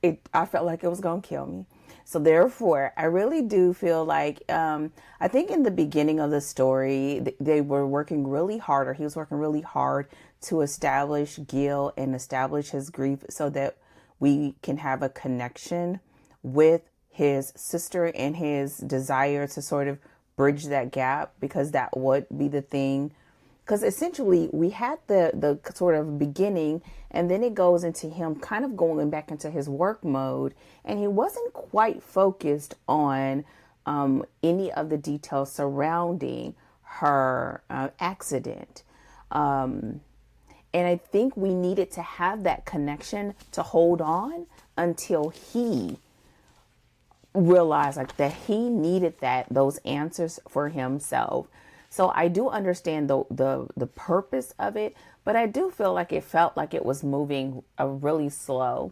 I felt like it was going to kill me. So therefore, I really do feel like, I think in the beginning of the story, they were working really hard, or he was working really hard to establish Gil and establish his grief so that we can have a connection with his sister and his desire to sort of bridge that gap, because that would be the thing. Because essentially we had the sort of beginning, and then it goes into him kind of going back into his work mode, and he wasn't quite focused on any of the details surrounding her accident. And I think we needed to have that connection to hold on until he realized like that he needed those answers for himself. So I do understand the purpose of it, but I do feel like it felt like it was moving really slow.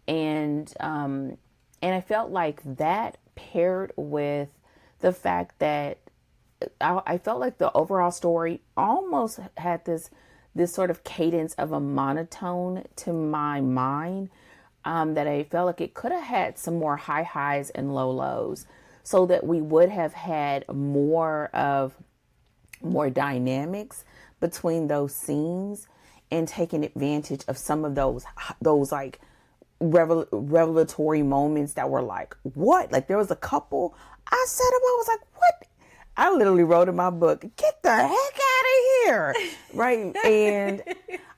And I felt like that paired with the fact that I felt like the overall story almost had this sort of cadence of a monotone to my mind, that I felt like it could have had some more high highs and low lows, so that we would have had more dynamics between those scenes, and taking advantage of some of those like revelatory moments that were like, what? Like there was a couple I said about, I was like, what? I literally wrote in my book, get the heck out of here. Right. And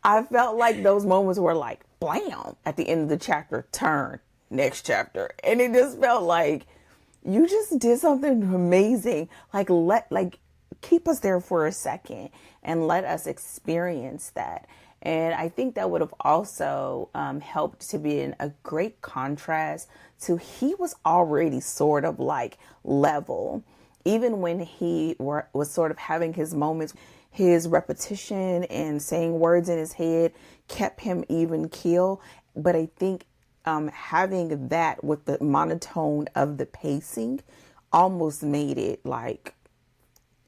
I felt like those moments were like, blam, at the end of the chapter, turn, next chapter. And it just felt like you just did something amazing. Like keep us there for a second and let us experience that. And I think that would have also helped to be in a great contrast to, he was already sort of like level. Even when he was sort of having his moments, his repetition and saying words in his head kept him even keel. But I think having that with the monotone of the pacing almost made it like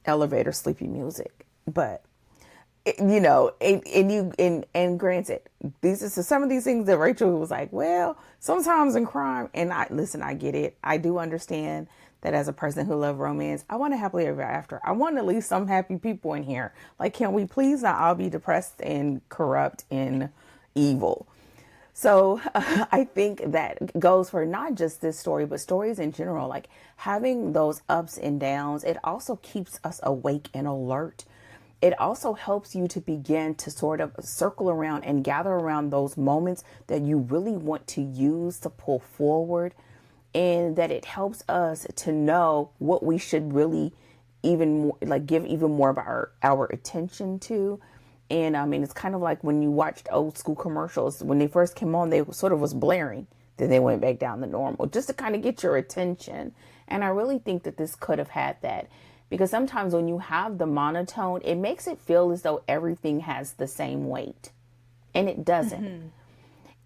elevator sleepy music. But and granted, these are some of these things that Rachel was like, well, sometimes in crime, and I get it. I do understand that as a person who loves romance, I want a happily ever after. I want at least some happy people in here. Like, can we please not all be depressed and corrupt and evil? So I think that goes for not just this story, but stories in general. Like having those ups and downs, it also keeps us awake and alert. It also helps you to begin to sort of circle around and gather around those moments that you really want to use to pull forward. And that it helps us to know what we should really even more, like give even more of our attention to. And I mean, it's kind of like when you watched old school commercials, when they first came on, they sort of was blaring. Then they went back down to normal just to kind of get your attention. And I really think that this could have had that, because sometimes when you have the monotone, it makes it feel as though everything has the same weight, and it doesn't. Mm-hmm.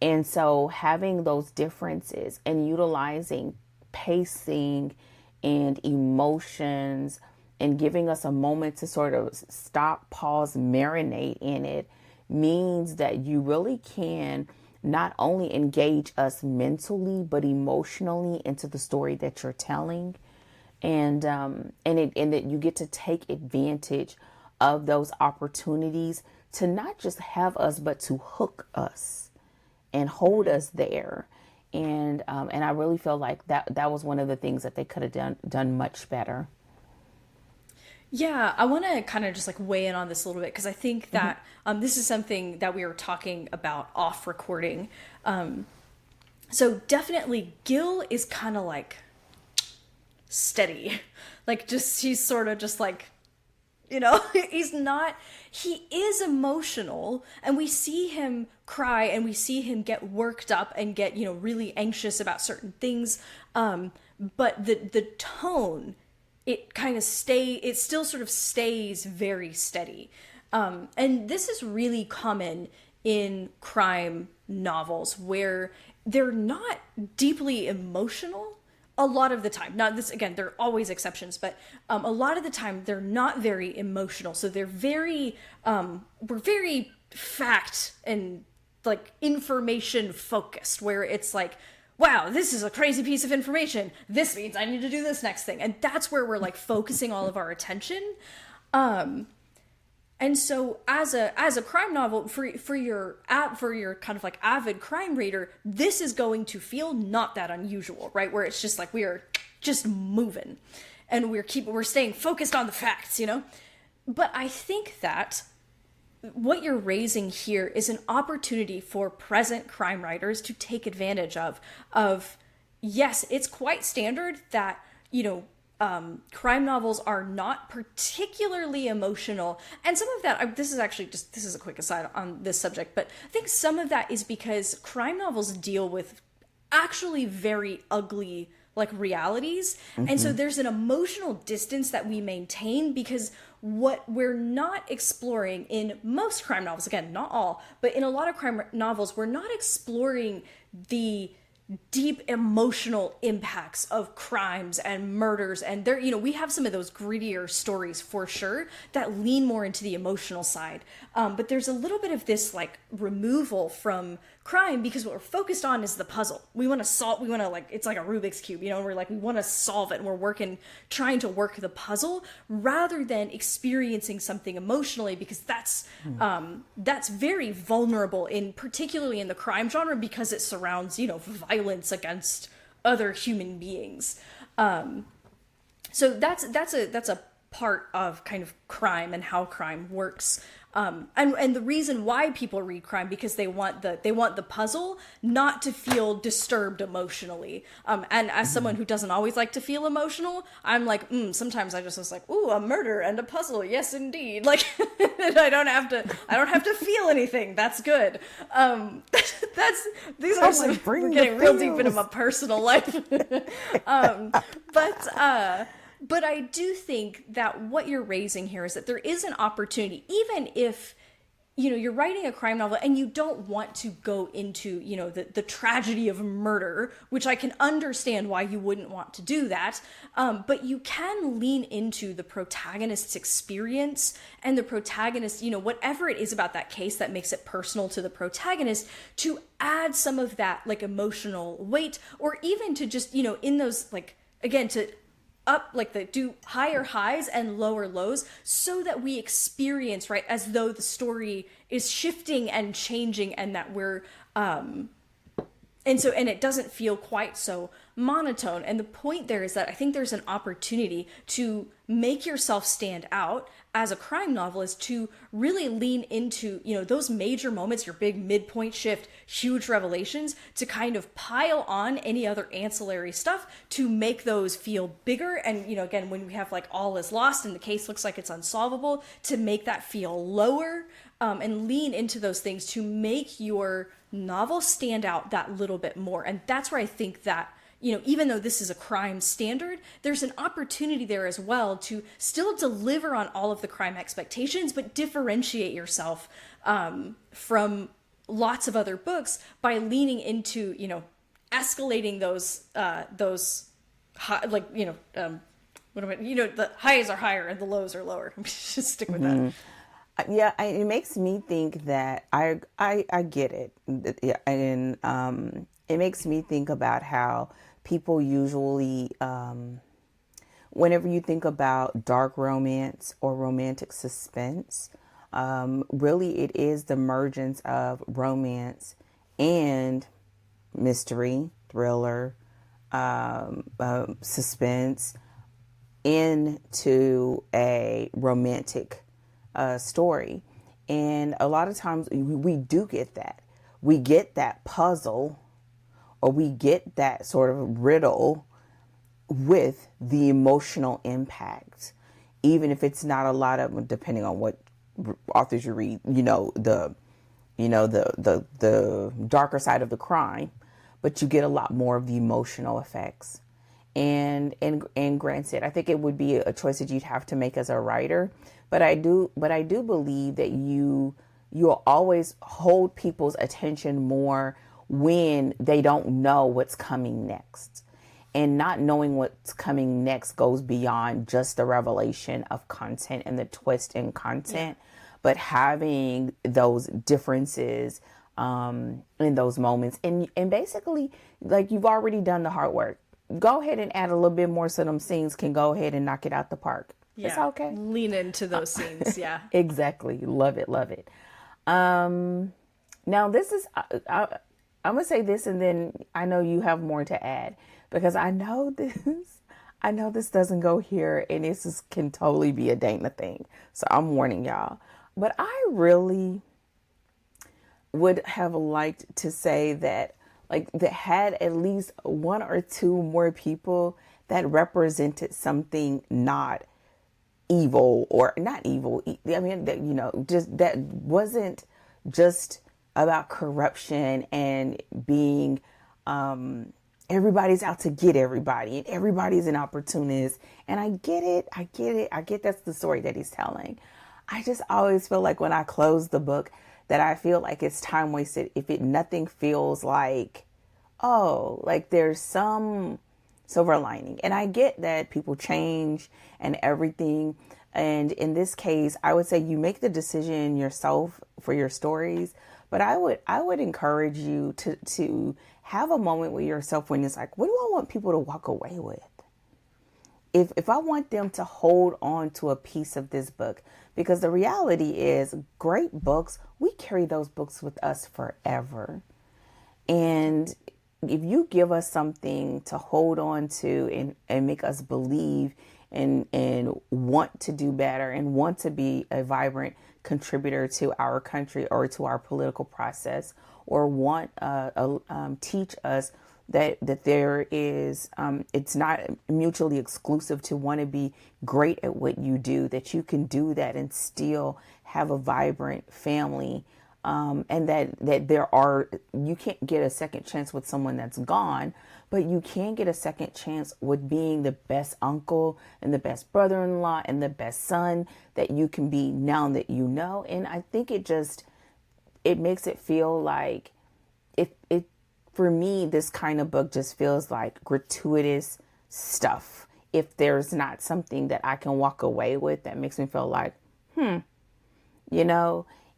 And so having those differences and utilizing pacing and emotions and giving us a moment to sort of stop, pause, marinate in it means that you really can not only engage us mentally, but emotionally into the story that you're telling. And that you get to take advantage of those opportunities to not just have us, but to hook us and hold us there. And I really feel like that was one of the things that they could have done much better. Yeah, I want to kind of just like weigh in on this a little bit, because I think that this is something that we were talking about off recording. So definitely Gil is kind of like steady. Like he's sort of just like, he is emotional, and we see him cry and we see him get worked up and get, really anxious about certain things. But the tone, it still sort of stays very steady. And this is really common in crime novels where they're not deeply emotional a lot of the time. Now, this, again, there are always exceptions, but a lot of the time they're not very emotional. So they're we're very fact and like information focused, where it's like, wow, this is a crazy piece of information. This means I need to do this next thing. And that's where we're like focusing all of our attention. And so as a crime novel, for your kind of like avid crime reader, this is going to feel not that unusual, right? Where it's just like we are just moving and we're staying focused on the facts, you know? But I think that what you're raising here is an opportunity for present crime writers to take advantage of, yes, it's quite standard that, you know, crime novels are not particularly emotional. And some of that, this is a quick aside on this subject, but I think some of that is because crime novels deal with actually very ugly like realities. Mm-hmm. And so there's an emotional distance that we maintain because what we're not exploring in most crime novels, again, not all, but in a lot of crime novels, we're not exploring the deep emotional impacts of crimes and murders. And there, you know, we have some of those grittier stories for sure that lean more into the emotional side. But there's a little bit of this like removal from crime because what we're focused on is the puzzle. We want to like, it's like a Rubik's Cube, you know, we want to solve it and we're trying to work the puzzle rather than experiencing something emotionally, because that's very vulnerable particularly in the crime genre, because it surrounds, you know, violence against other human beings. So that's a part of kind of crime and how crime works. And the reason why people read crime, because they want the puzzle, not to feel disturbed emotionally. And as someone who doesn't always like to feel emotional, I'm like, sometimes I just was like, ooh, a murder and a puzzle. Yes, indeed. Like, I don't have to feel anything. That's good. We're getting real deep into my personal life. But I do think that what you're raising here is that there is an opportunity, even if, you know, you're writing a crime novel and you don't want to go into, you know, the tragedy of murder, which I can understand why you wouldn't want to do that. But you can lean into the protagonist's experience and the protagonist, you know, whatever it is about that case that makes it personal to the protagonist, to add some of that like emotional weight, or even to just, you know, in those, like, again, to do higher highs and lower lows, so that we experience, right, as though the story is shifting and changing, and that we're and it doesn't feel quite so monotone. And the point there is that I think there's an opportunity to make yourself stand out as a crime novelist, to really lean into, you know, those major moments, your big midpoint shift, huge revelations, to kind of pile on any other ancillary stuff to make those feel bigger. And, you know, again, when we have like all is lost and the case looks like it's unsolvable, to make that feel lower, and lean into those things to make your novel stand out that little bit more. And that's where I think that, you know, even though this is a crime standard, there's an opportunity there as well to still deliver on all of the crime expectations, but differentiate yourself from lots of other books by leaning into, you know, escalating those high, like, you know, the highs are higher and the lows are lower. Just stick with that. Yeah, it makes me think that I get it. Yeah, and it makes me think about how people usually, whenever you think about dark romance or romantic suspense, really it is the emergence of romance and mystery, thriller, suspense into a romantic story. And a lot of times we do get that. We get that puzzle, or we get that sort of riddle with the emotional impact, even if it's not a lot of, depending on what authors you read, the darker side of the crime, but you get a lot more of the emotional effects. And granted, I think it would be a choice that you'd have to make as a writer. But I do believe that you'll always hold people's attention more when they don't know what's coming next. And not knowing what's coming next goes beyond just the revelation of content and the twist in content, but having those differences in those moments. And basically, like, you've already done the hard work. Go ahead and add a little bit more so them scenes can go ahead and knock it out the park. Yeah. It's okay. Lean into those scenes. Yeah. Exactly. Love it. Love it. Now this is, I'm going to say this, and then I know you have more to add, because I know this doesn't go here, and this can totally be a Dana thing. So I'm warning y'all, but I really would have liked to say that, like, that had at least one or two more people that represented something not evil, or not evil. I mean, that, just that wasn't just about corruption and being, everybody's out to get everybody and everybody's an opportunist. And I get it. I get that's the story that he's telling. I just always feel like when I close the book that I feel like it's time wasted if nothing feels like, oh, like there's some silver lining. And I get that people change and everything. And in this case, I would say you make the decision yourself for your stories. But I would encourage you to have a moment with yourself when it's like, what do I want people to walk away with? If I want them to hold on to a piece of this book, because the reality is great books, we carry those books with us forever. And if you give us something to hold on to and make us believe and want to do better and want to be a vibrant contributor to our country or to our political process, or want teach us that there is it's not mutually exclusive to want to be great at what you do, that you can do that and still have a vibrant family, and that you can't get a second chance with someone that's gone, but you can get a second chance with being the best uncle and the best brother-in-law and the best son that you can be now that you know. And I think it makes it feel like it for me, this kind of book just feels like gratuitous stuff. If there's not something that I can walk away with that makes me feel like,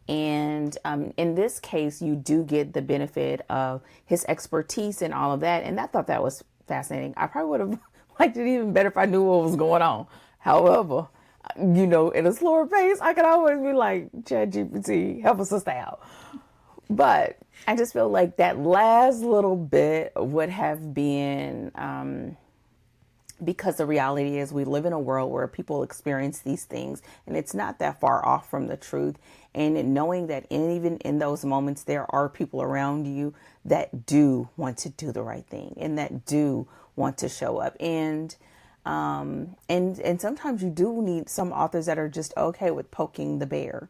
And in this case, you do get the benefit of his expertise and all of that. And I thought that was fascinating. I probably would have liked it even better if I knew what was going on. However, in a slower pace, I could always be like, ChatGPT, help a sister out. But I just feel like that last little bit would have been, because the reality is we live in a world where people experience these things and it's not that far off from the truth. And knowing that even in those moments, there are people around you that do want to do the right thing and that do want to show up. And sometimes you do need some authors that are just okay with poking the bear,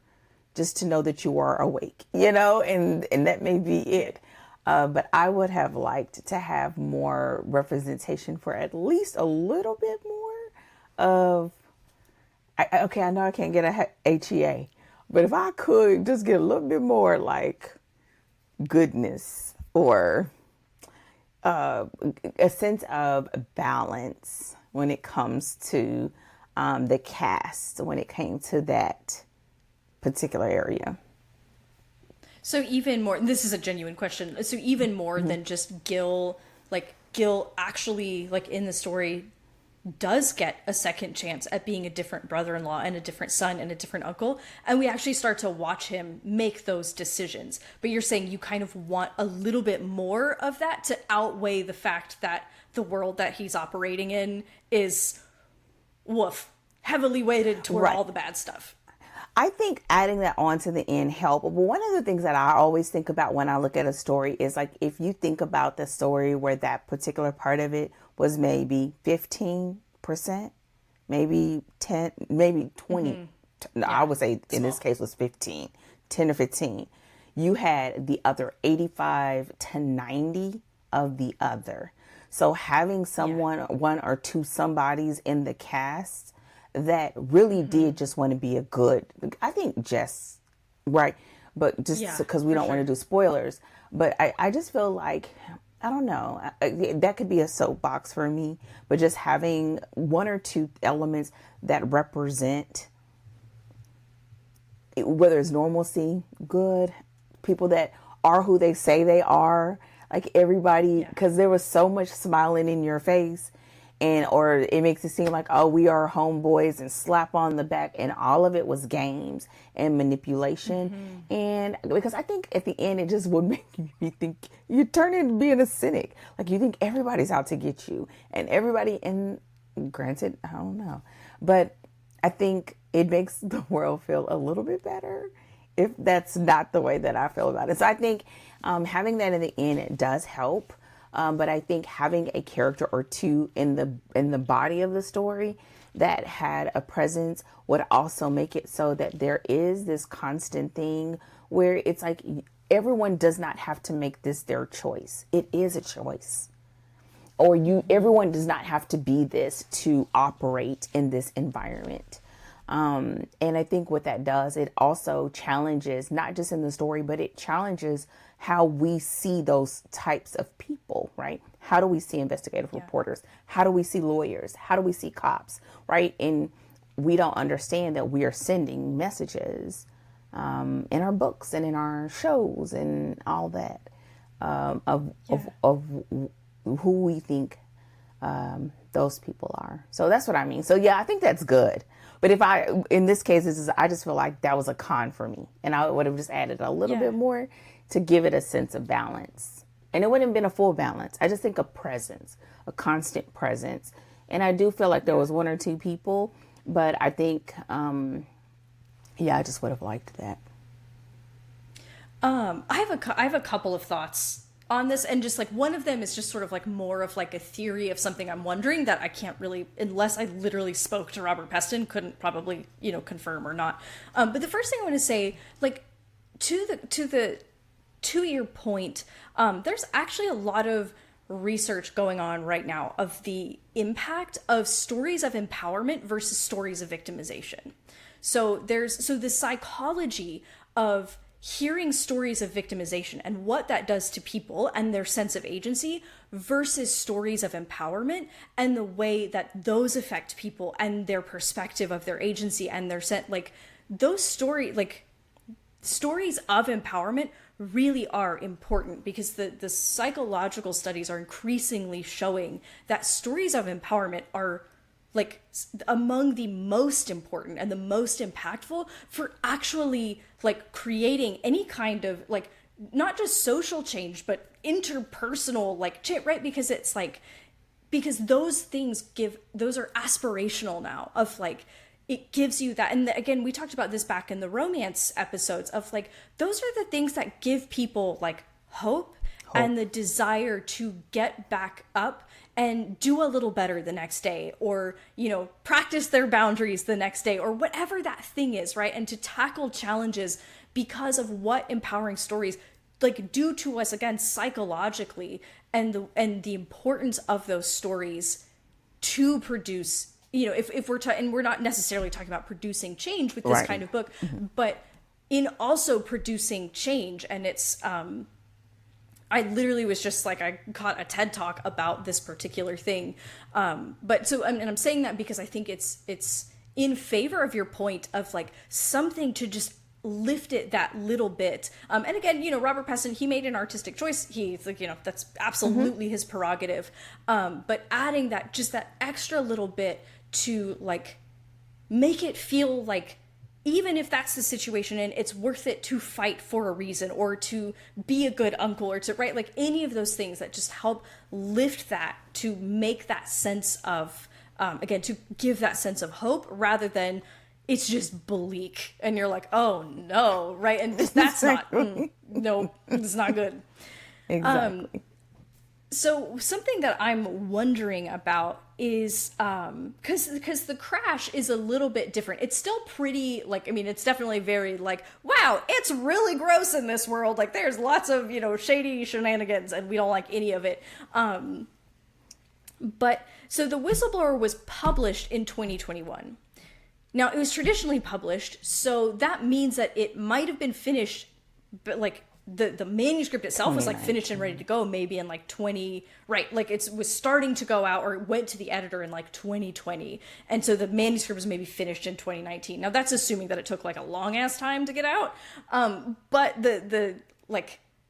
just to know that you are awake, and that may be it. But I would have liked to have more representation for at least a little bit more of, I know I can't get a HEA, but if I could just get a little bit more like goodness or a sense of balance when it comes to the cast, when it came to that particular area. So even more, this is a genuine question. So even more than just Gil actually, like, in the story does get a second chance at being a different brother-in-law and a different son and a different uncle. And we actually start to watch him make those decisions. But you're saying you kind of want a little bit more of that to outweigh the fact that the world that he's operating in is heavily weighted toward all the bad stuff. I think adding that on to the end helped. But one of the things that I always think about when I look at a story is, like, if you think about the story where that particular part of it was maybe 15%, maybe 10, maybe 20. Mm-hmm. I would say in this case was 10 or 15. You had the other 85 to 90 of the other. So having someone, one or two somebodies in the cast that really did just want to be a good, I think Jess, right? But just because we don't want to do spoilers, but I just feel like, I don't know, that could be a soapbox for me, but just having one or two elements that represent, whether it's normalcy, good, people that are who they say they are, like everybody, because there was so much smiling in your face, or it makes it seem like, oh, we are homeboys and slap on the back, and all of it was games and manipulation. And because I think at the end it just would make you think, you turn into being a cynic, like you think everybody's out to get you, and everybody, and granted, I don't know, but I think it makes the world feel a little bit better if that's not the way that I feel about it. So I think having that in the end, it does help. But I think having a character or two in the body of the story that had a presence would also make it so that there is this constant thing where it's like everyone does not have to make this their choice. It is a choice. Or everyone does not have to be this to operate in this environment. And I think what that does, it also challenges, not just in the story, but it challenges how we see those types of people, right? How do we see investigative reporters? How do we see lawyers? How do we see cops, right? And we don't understand that we are sending messages in our books and in our shows and all that of who we think those people are. So that's what I mean. So yeah, I think that's good. But in this case, I just feel like that was a con for me, and I would have just added a little bit more to give it a sense of balance. And it wouldn't have been a full balance. I just think a presence, a constant presence. And I do feel like there was one or two people, but I think, I just would have liked that. I have a couple of thoughts on this, and just like one of them is just sort of like more of like a theory of something I'm wondering that I can't really, unless I literally spoke to Robert Peston, couldn't probably, confirm or not. But the first thing I want to say, like to your point, there's actually a lot of research going on right now of the impact of stories of empowerment versus stories of victimization. So the psychology of hearing stories of victimization and what that does to people and their sense of agency versus stories of empowerment and the way that those affect people and their perspective of their agency and their those stories of empowerment really are important, because the psychological studies are increasingly showing that stories of empowerment are like among the most important and the most impactful for actually like creating any kind of like not just social change but interpersonal like change, right? Because it's like, because those things those are aspirational now, of like it gives you that. And again, we talked about this back in the romance episodes of like, those are the things that give people like hope and the desire to get back up and do a little better the next day, or, practice their boundaries the next day, or whatever that thing is, right? And to tackle challenges because of what empowering stories like do to us, again, psychologically, and the importance of those stories to produce, if we're and we're not necessarily talking about producing change with this kind of book, but in also producing change. And it's, I literally was just like, I caught a TED Talk about this particular thing. But so, and I'm saying that because I think it's in favor of your point of like something to just lift it that little bit. And again, Robert Peston, he made an artistic choice. He's like, that's absolutely his prerogative. But adding that, just that extra little bit to like, make it feel like, even if that's the situation and it's worth it to fight for a reason, or to be a good uncle, or to, right, like any of those things that just help lift that, to make that sense of, again, to give that sense of hope, rather than it's just bleak and you're like, oh no, right? And that's not, no, it's not good. Exactly. So something that I'm wondering about is, because the Crash is a little bit different. It's still pretty, like, I mean, it's definitely very like, wow, it's really gross in this world. Like, there's lots of, shady shenanigans and we don't like any of it. But so the Whistleblower was published in 2021. Now, it was traditionally published, so that means that it might have been finished, but like the manuscript itself was like finished and ready to go maybe in like 20, right, like it was starting to go out, or it went to the editor in like 2020, and so the manuscript was maybe finished in 2019. Now that's assuming that it took like a long ass time to get out, but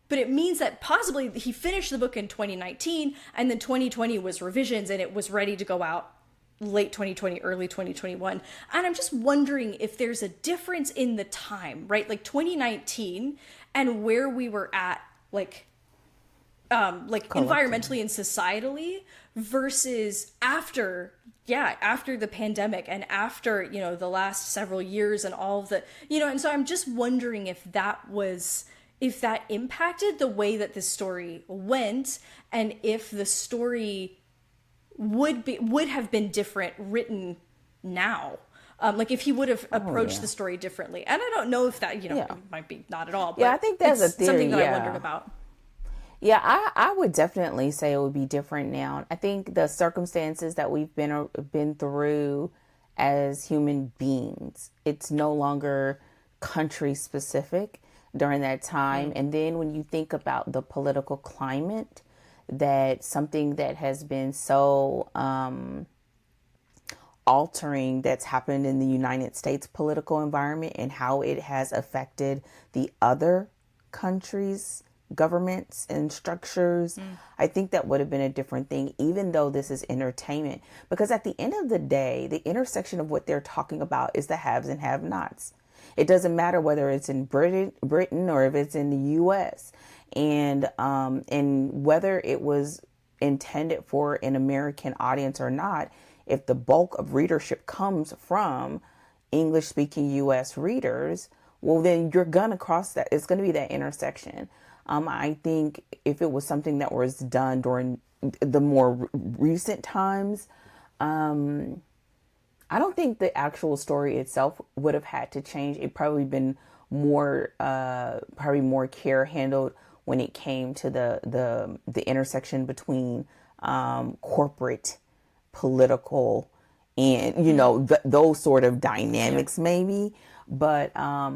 but it means that possibly he finished the book in 2019, and then 2020 was revisions, and it was ready to go out late 2020, early 2021. And I'm just wondering if there's a difference in the time, right? Like 2019 and where we were at, like environmentally and societally versus after the pandemic and after, you know, the last several years and all of the, you know, and so I'm just wondering if that impacted the way that this story went, and if the story would have been different written now. Like if he would have approached the story differently. And I don't know if that, you know, it might be not at all, but I think that's a theory, something that I wondered about. Yeah, I would definitely say it would be different now. I think the circumstances that we've been through as human beings, it's no longer country specific during that time. And then when you think about the political climate, that something that has been so altering that's happened in the United States political environment and how it has affected the other countries' governments and structures, I think that would have been a different thing, even though this is entertainment. Because at the end of the day, the intersection of what they're talking about is the haves and have-nots. It doesn't matter whether it's in Britain or if it's in the U.S. And whether it was intended for an American audience or not, if the bulk of readership comes from English-speaking U.S. readers, well, then you're going to cross that. It's going to be that intersection. I think if it was something that was done during the more recent times, I don't think the actual story itself would have had to change. It probably been more care handled when it came to the intersection between corporate, political, and those sort of dynamics maybe. But I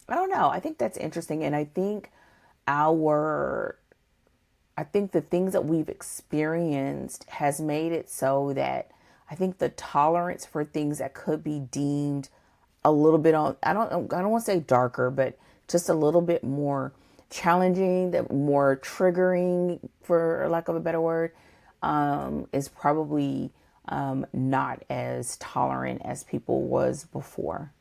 don't know. I think that's interesting, and I think the things that we've experienced has made it so that I think the tolerance for things that could be deemed a little bit I don't want to say darker, but just a little bit more challenging, that more triggering, for lack of a better word, is probably not as tolerant as people was before.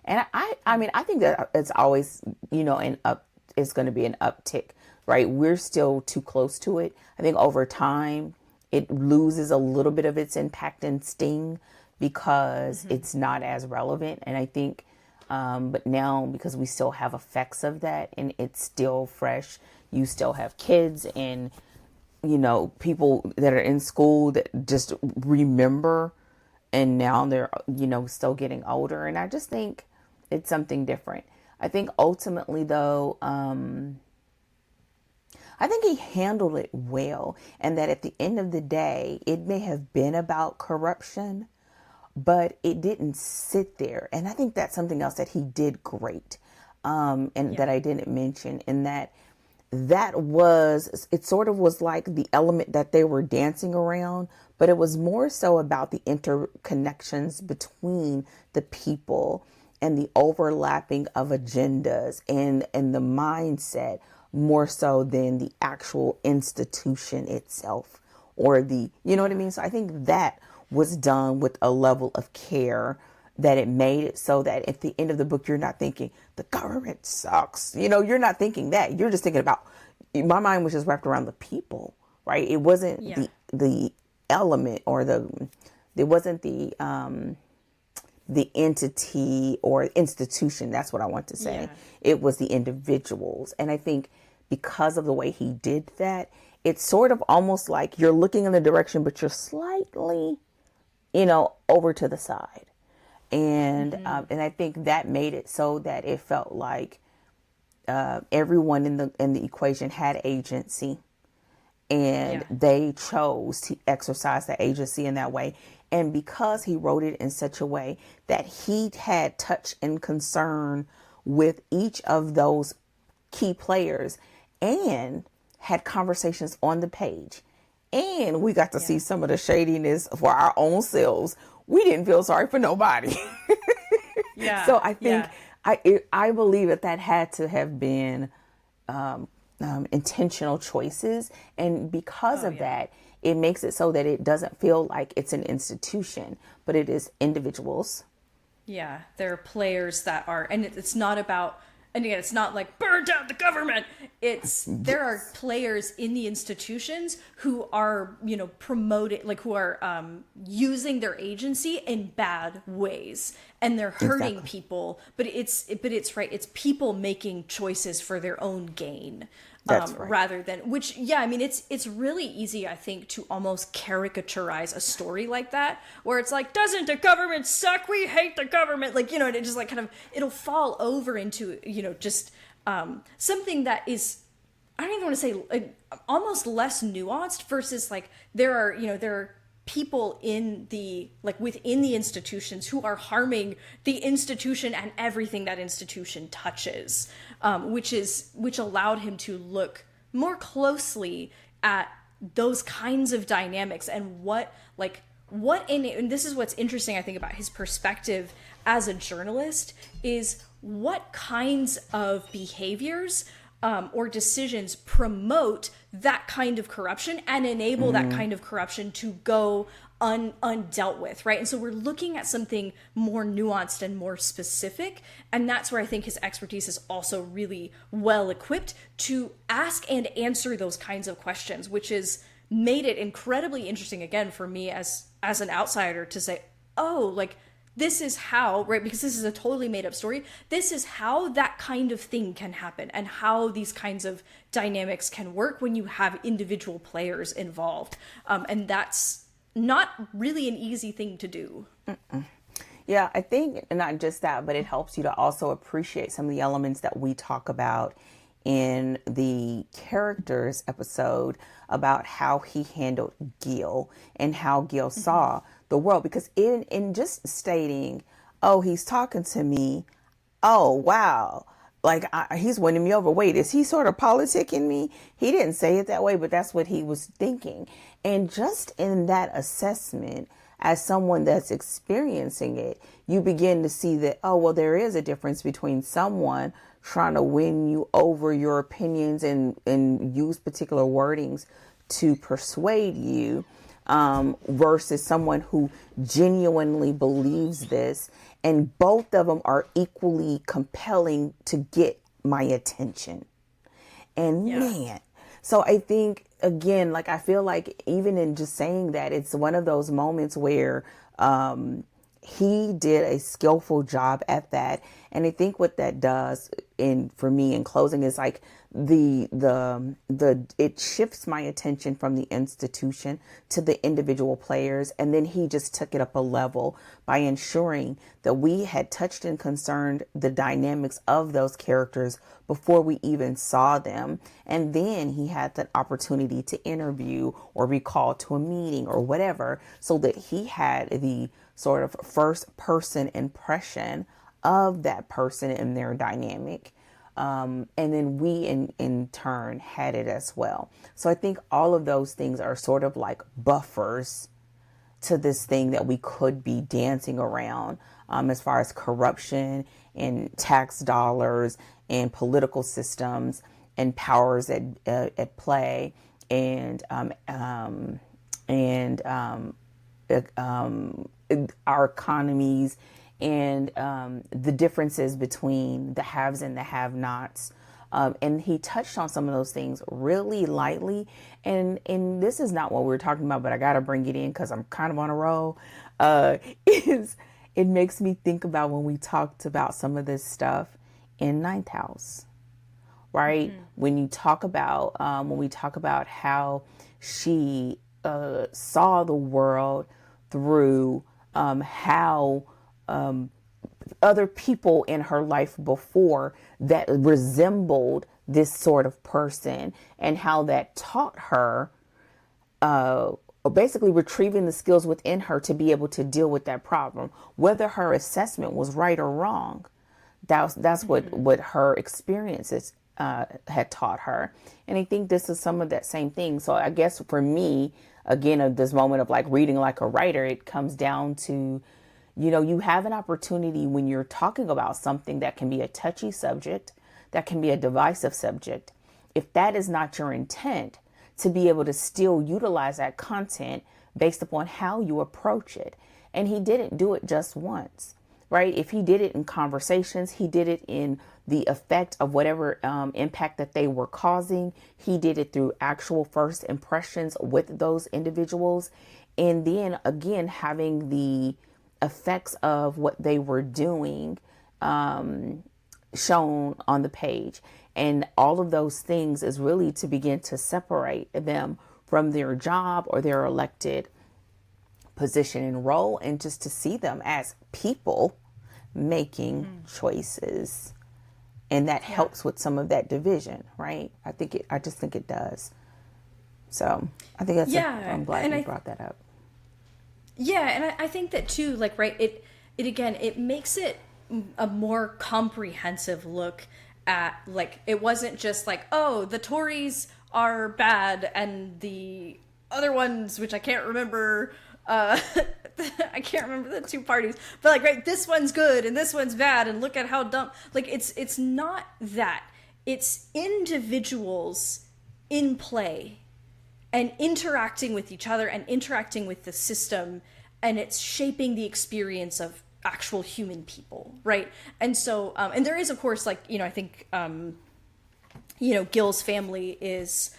And I mean, I think that it's always, it's going to be an uptick, right? We're still too close to it. I think over time, it loses a little bit of its impact and sting because it's not as relevant. And I think, but now because we still have effects of that and it's still fresh, you still have kids and, people that are in school that just remember, and now they're, still getting older. And I just think it's something different. I think ultimately though, I think he handled it well, and that at the end of the day, it may have been about corruption, but it didn't sit there. And I think that's something else that he did great, that I didn't mention, in that it sort of was like the element that they were dancing around, but it was more so about the interconnections between the people and the overlapping of agendas and the mindset, more so than the actual institution itself or you know what I mean? So I think that was done with a level of care that it made it so that at the end of the book, you're not thinking the government sucks. You're not thinking that. You're just thinking about, my mind was just wrapped around the people, right? It wasn't the element or it wasn't the entity or institution. That's what I want to say. Yeah. It was the individuals. And I think because of the way he did that, it's sort of almost like you're looking in the direction, but you're slightly, over to the side. And, and I think that made it so that it felt like, everyone in the equation had agency, and they chose to exercise the agency in that way. And because he wrote it in such a way that he had touch and concern with each of those key players and had conversations on the page, and we got to see some of the shadiness for our own selves, we didn't feel sorry for nobody. So I think I believe that had to have been intentional choices. And because of that, it makes it so that it doesn't feel like it's an institution, but it is individuals. Yeah, there are players that are, and it's not about, and again, it's not like burn down the government. It's there are players in the institutions who are, promoting, like who are using their agency in bad ways, and they're hurting people. But it's right. It's people making choices for their own gain. That's right. Rather than, which, it's really easy, I think, to almost caricaturize a story like that, where it's like, doesn't the government suck? We hate the government. Like, and it just like kind of, it'll fall over into, just something that is, I don't even want to say like, almost less nuanced versus like, there are people in the, like within the institutions who are harming the institution and everything that institution touches, which allowed him to look more closely at those kinds of dynamics and and this is what's interesting, I think, about his perspective as a journalist is what kinds of behaviors or decisions promote that kind of corruption and enable that kind of corruption to go undealt with, right? And so we're looking at something more nuanced and more specific, and that's where I think his expertise is also really well equipped to ask and answer those kinds of questions, which has made it incredibly interesting, again, for me as an outsider to say, oh, like, this is how, right? Because this is a totally made up story. This is how that kind of thing can happen and how these kinds of dynamics can work when you have individual players involved. And that's not really an easy thing to do. Yeah, I think not just that, but it helps you to also appreciate some of the elements that we talk about in the characters episode about how he handled Gil and how Gil saw the world. Because in just stating, oh, he's talking to me, oh, wow, like he's winning me over. Wait, is he sort of politicking me? He didn't say it that way, but that's what he was thinking. And just in that assessment, as someone that's experiencing it, you begin to see that, oh, well, there is a difference between someone trying to win you over your opinions and use particular wordings to persuade you, versus someone who genuinely believes this. And both of them are equally compelling to get my attention. And man, so I think, again, like, I feel like even in just saying that, it's one of those moments where he did a skillful job at that. And I think what that does for me in closing is like it shifts my attention from the institution to the individual players. And then he just took it up a level by ensuring that we had touched and concerned the dynamics of those characters before we even saw them. And then he had that opportunity to interview or recall to a meeting or whatever, so that he had the sort of first person impression of that person and their dynamic. And then we in turn had it as well. So I think all of those things are sort of like buffers to this thing that we could be dancing around, as far as corruption and tax dollars and political systems and powers at play and our economies and the differences between the haves and the have-nots. And he touched on some of those things really lightly. And this is not what we were talking about, but I got to bring it in because I'm kind of on a roll. It makes me think about when we talked about some of this stuff in Ninth House, right? Mm-hmm. When we talk about how she saw the world through how other people in her life before that resembled this sort of person, and how that taught her basically retrieving the skills within her to be able to deal with that problem, whether her assessment was right or wrong. That's what her experiences had taught her. And I think this is some of that same thing. So I guess for me, again, of this moment of like reading like a writer, it comes down to, you have an opportunity when you're talking about something that can be a touchy subject, that can be a divisive subject. If that is not your intent, to be able to still utilize that content based upon how you approach it. And he didn't do it just once, right? If he did it in conversations, he did it in the effect of whatever impact that they were causing. He did it through actual first impressions with those individuals. And then again, having the effects of what they were doing shown on the page. And all of those things is really to begin to separate them from their job or their elected position and role, and just to see them as people making choices. And that helps with some of that division, right? I just think it does. So I think that's, I'm glad you brought that up. Yeah. And I think that too, like, right. It makes it a more comprehensive look at, like, it wasn't just like, oh, the Tories are bad and the other ones, which I can't remember, I can't remember the two parties, but like, right, this one's good and this one's bad and look at how dumb. Like, it's not that. It's individuals in play and interacting with each other and interacting with the system, and it's shaping the experience of actual human people, right? And so, and there is, of course, like, I think, Gil's family is,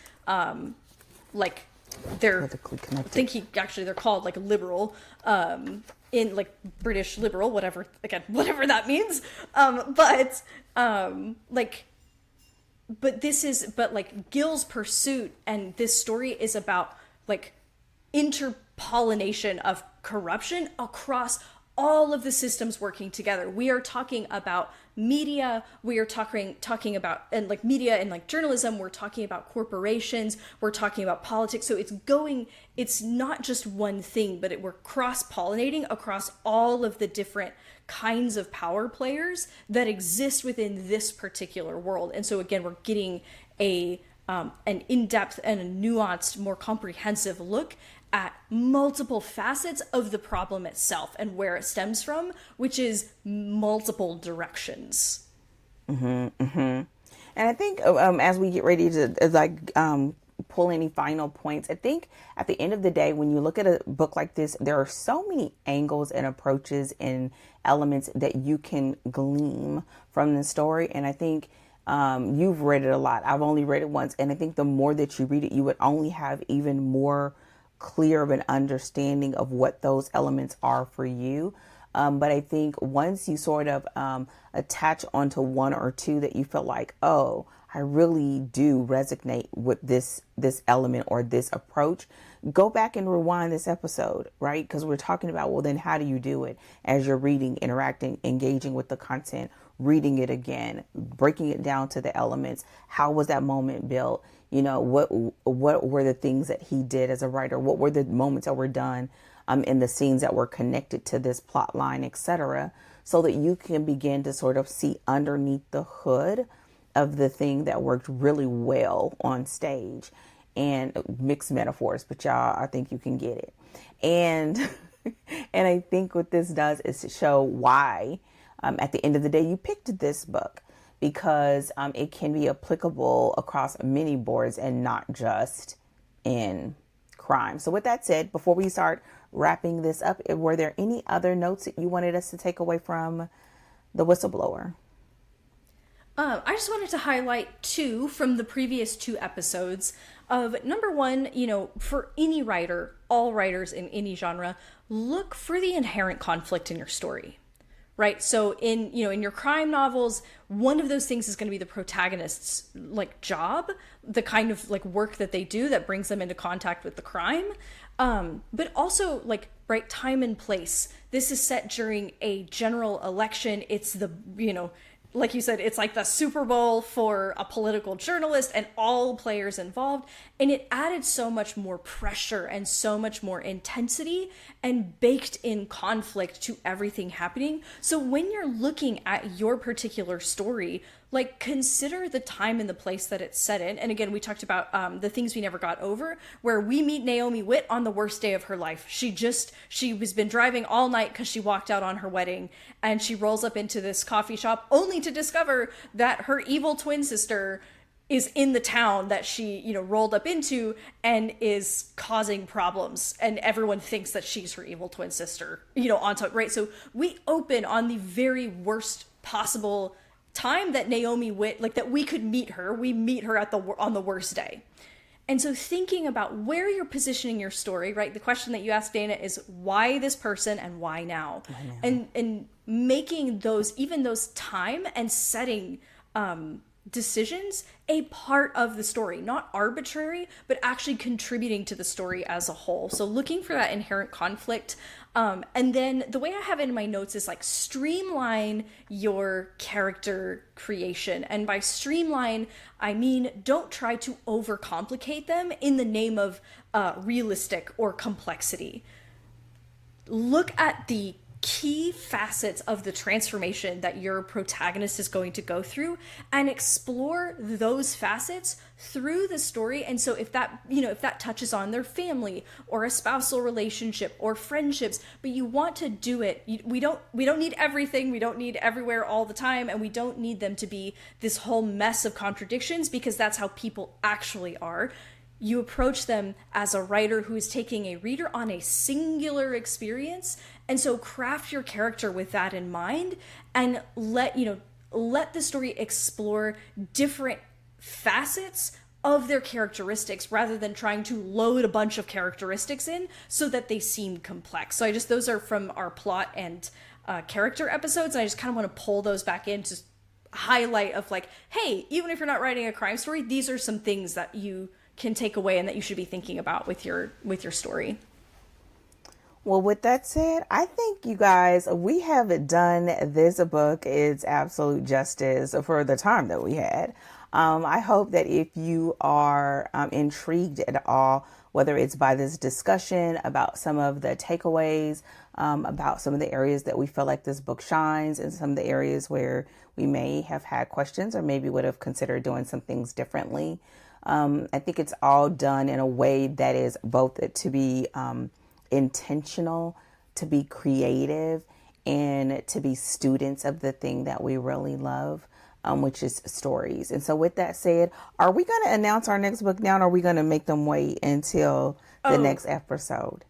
like, they're politically connected. I think they're called like liberal, in like British liberal, whatever that means. But Gil's pursuit and this story is about like interpollination of corruption across all of the systems working together. We are talking about media, we are talking about, and like media and like journalism, we're talking about corporations, we're talking about politics. So it's not just one thing, but we're cross-pollinating across all of the different kinds of power players that exist within this particular world. And so again, we're getting an in-depth and a nuanced, more comprehensive look at multiple facets of the problem itself and where it stems from, which is multiple directions. And I think as we get ready to pull any final points, I think at the end of the day, when you look at a book like this, there are so many angles and approaches and elements that you can glean from the story. And I think you've read it a lot. I've only read it once. And I think the more that you read it, you would only have even more clear of an understanding of what those elements are for you. But I think once you sort of attach onto one or two that you feel like, oh, I really do resonate with this element or this approach, go back and rewind this episode, right? Because we're talking about, well, then how do you do it as you're reading, interacting, engaging with the content, reading it again, breaking it down to the elements. How was that moment built? What were the things that he did as a writer? What were the moments that were done in the scenes that were connected to this plot line, etc., so that you can begin to sort of see underneath the hood of the thing that worked really well on stage. And mixed metaphors, but y'all, I think you can get it. And and I think what this does is to show why at the end of the day you picked this book, because it can be applicable across many boards and not just in crime. So with that said, before we start wrapping this up, were there any other notes that you wanted us to take away from The Whistleblower? I just wanted to highlight two from the previous two episodes of, number one, for any writer, all writers in any genre, look for the inherent conflict in your story. Right. So in your crime novels, one of those things is going to be the protagonist's like job, the kind of like work that they do that brings them into contact with the crime. But also like, right, time and place. This is set during a general election. It's like you said, it's like the Super Bowl for a political journalist and all players involved. And it added so much more pressure and so much more intensity and baked in conflict to everything happening. So when you're looking at your particular story, like, consider the time and the place that it's set in. And again, we talked about the things we never got over, where we meet Naomi Witt on the worst day of her life. She was been driving all night because she walked out on her wedding, and she rolls up into this coffee shop only to discover that her evil twin sister is in the town that she, you know, rolled up into and is causing problems. And everyone thinks that she's her evil twin sister, you know, on top, right? So we open on the very worst possible time that Naomi Witt, like, that we could meet her. We meet her on the worst day. And so thinking about where you're positioning your story, right? The question that you asked, Dana, is why this person and why now? And making those, even those time and setting decisions a part of the story, not arbitrary, but actually contributing to the story as a whole. So looking for that inherent conflict. And then the way I have it in my notes is like streamline your character creation. And by streamline, I mean, don't try to overcomplicate them in the name of realistic or complexity. Look at the key facets of the transformation that your protagonist is going to go through and explore those facets through the story. And so if that touches on their family or a spousal relationship or friendships, but you want to do it, we don't need everything, we don't need everywhere all the time, and we don't need them to be this whole mess of contradictions, because that's how people actually are. You approach them as a writer who is taking a reader on a singular experience. And so craft your character with that in mind, and let the story explore different facets of their characteristics rather than trying to load a bunch of characteristics in so that they seem complex. So those are from our plot and character episodes. And I just kind of want to pull those back in to highlight of like, hey, even if you're not writing a crime story, these are some things that you can take away and that you should be thinking about with your story. Well, with that said, I think you guys, we have done this book its absolute justice for the time that we had. I hope that if you are intrigued at all, whether it's by this discussion about some of the takeaways, about some of the areas that we feel like this book shines, and some of the areas where we may have had questions or maybe would have considered doing some things differently. I think it's all done in a way that is both to be intentional, to be creative, and to be students of the thing that we really love, which is stories. And so with that said, are we going to announce our next book now, or are we going to make them wait until the next episode?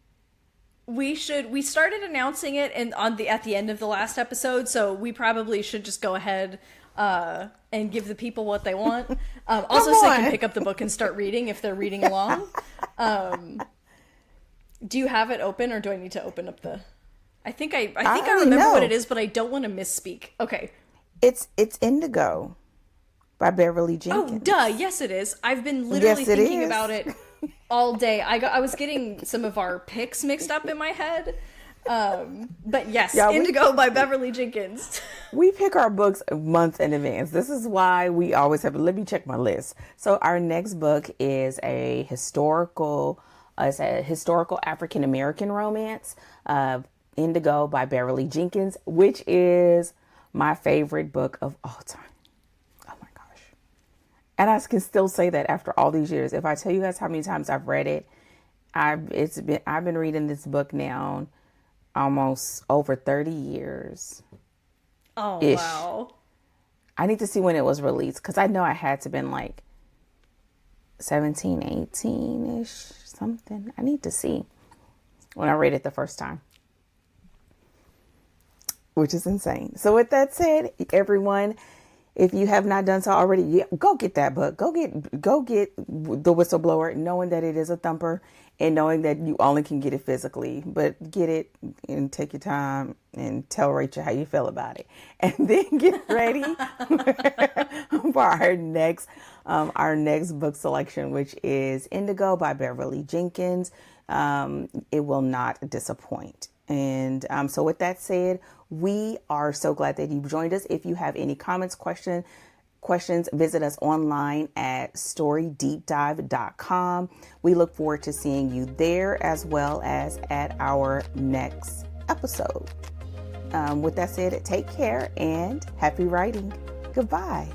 We started announcing it at the end of the last episode, so we probably should just go ahead and give the people what they want. Also, so they can pick up the book and start reading if they're reading along. Do you have it open, or do I need to open up the? I think I remember what it is, but I don't want to misspeak. Okay. It's Indigo by Beverly Jenkins. Oh, duh! Yes, it is. I've been literally thinking about it all day. I was getting some of our picks mixed up in my head. But yes, Indigo by Beverly Jenkins. We pick our books months in advance. This is why we always have. Let me check my list. So our next book is a historical African American romance, Indigo by Beverly Jenkins, which is my favorite book of all time. Oh my gosh. And I can still say that after all these years. If I tell you guys how many times I've read it, I've been reading this book now almost over 30 years. Oh, ish. wow. I need to see when it was released, because I know I had to been like 17, 18-ish, something. I need to see when I read it the first time, which is insane. So with that said, everyone, if you have not done so already, go get that book. Go get The Whistleblower, knowing that it is a thumper and knowing that you only can get it physically, but get it and take your time and tell Rachel how you feel about it. And then get ready for our next book selection, which is Indigo by Beverly Jenkins. It will not disappoint. And so with that said, we are so glad that you've joined us. If you have any comments, questions, visit us online at storydeepdive.com. We look forward to seeing you there as well as at our next episode. With that said, take care and happy writing. Goodbye.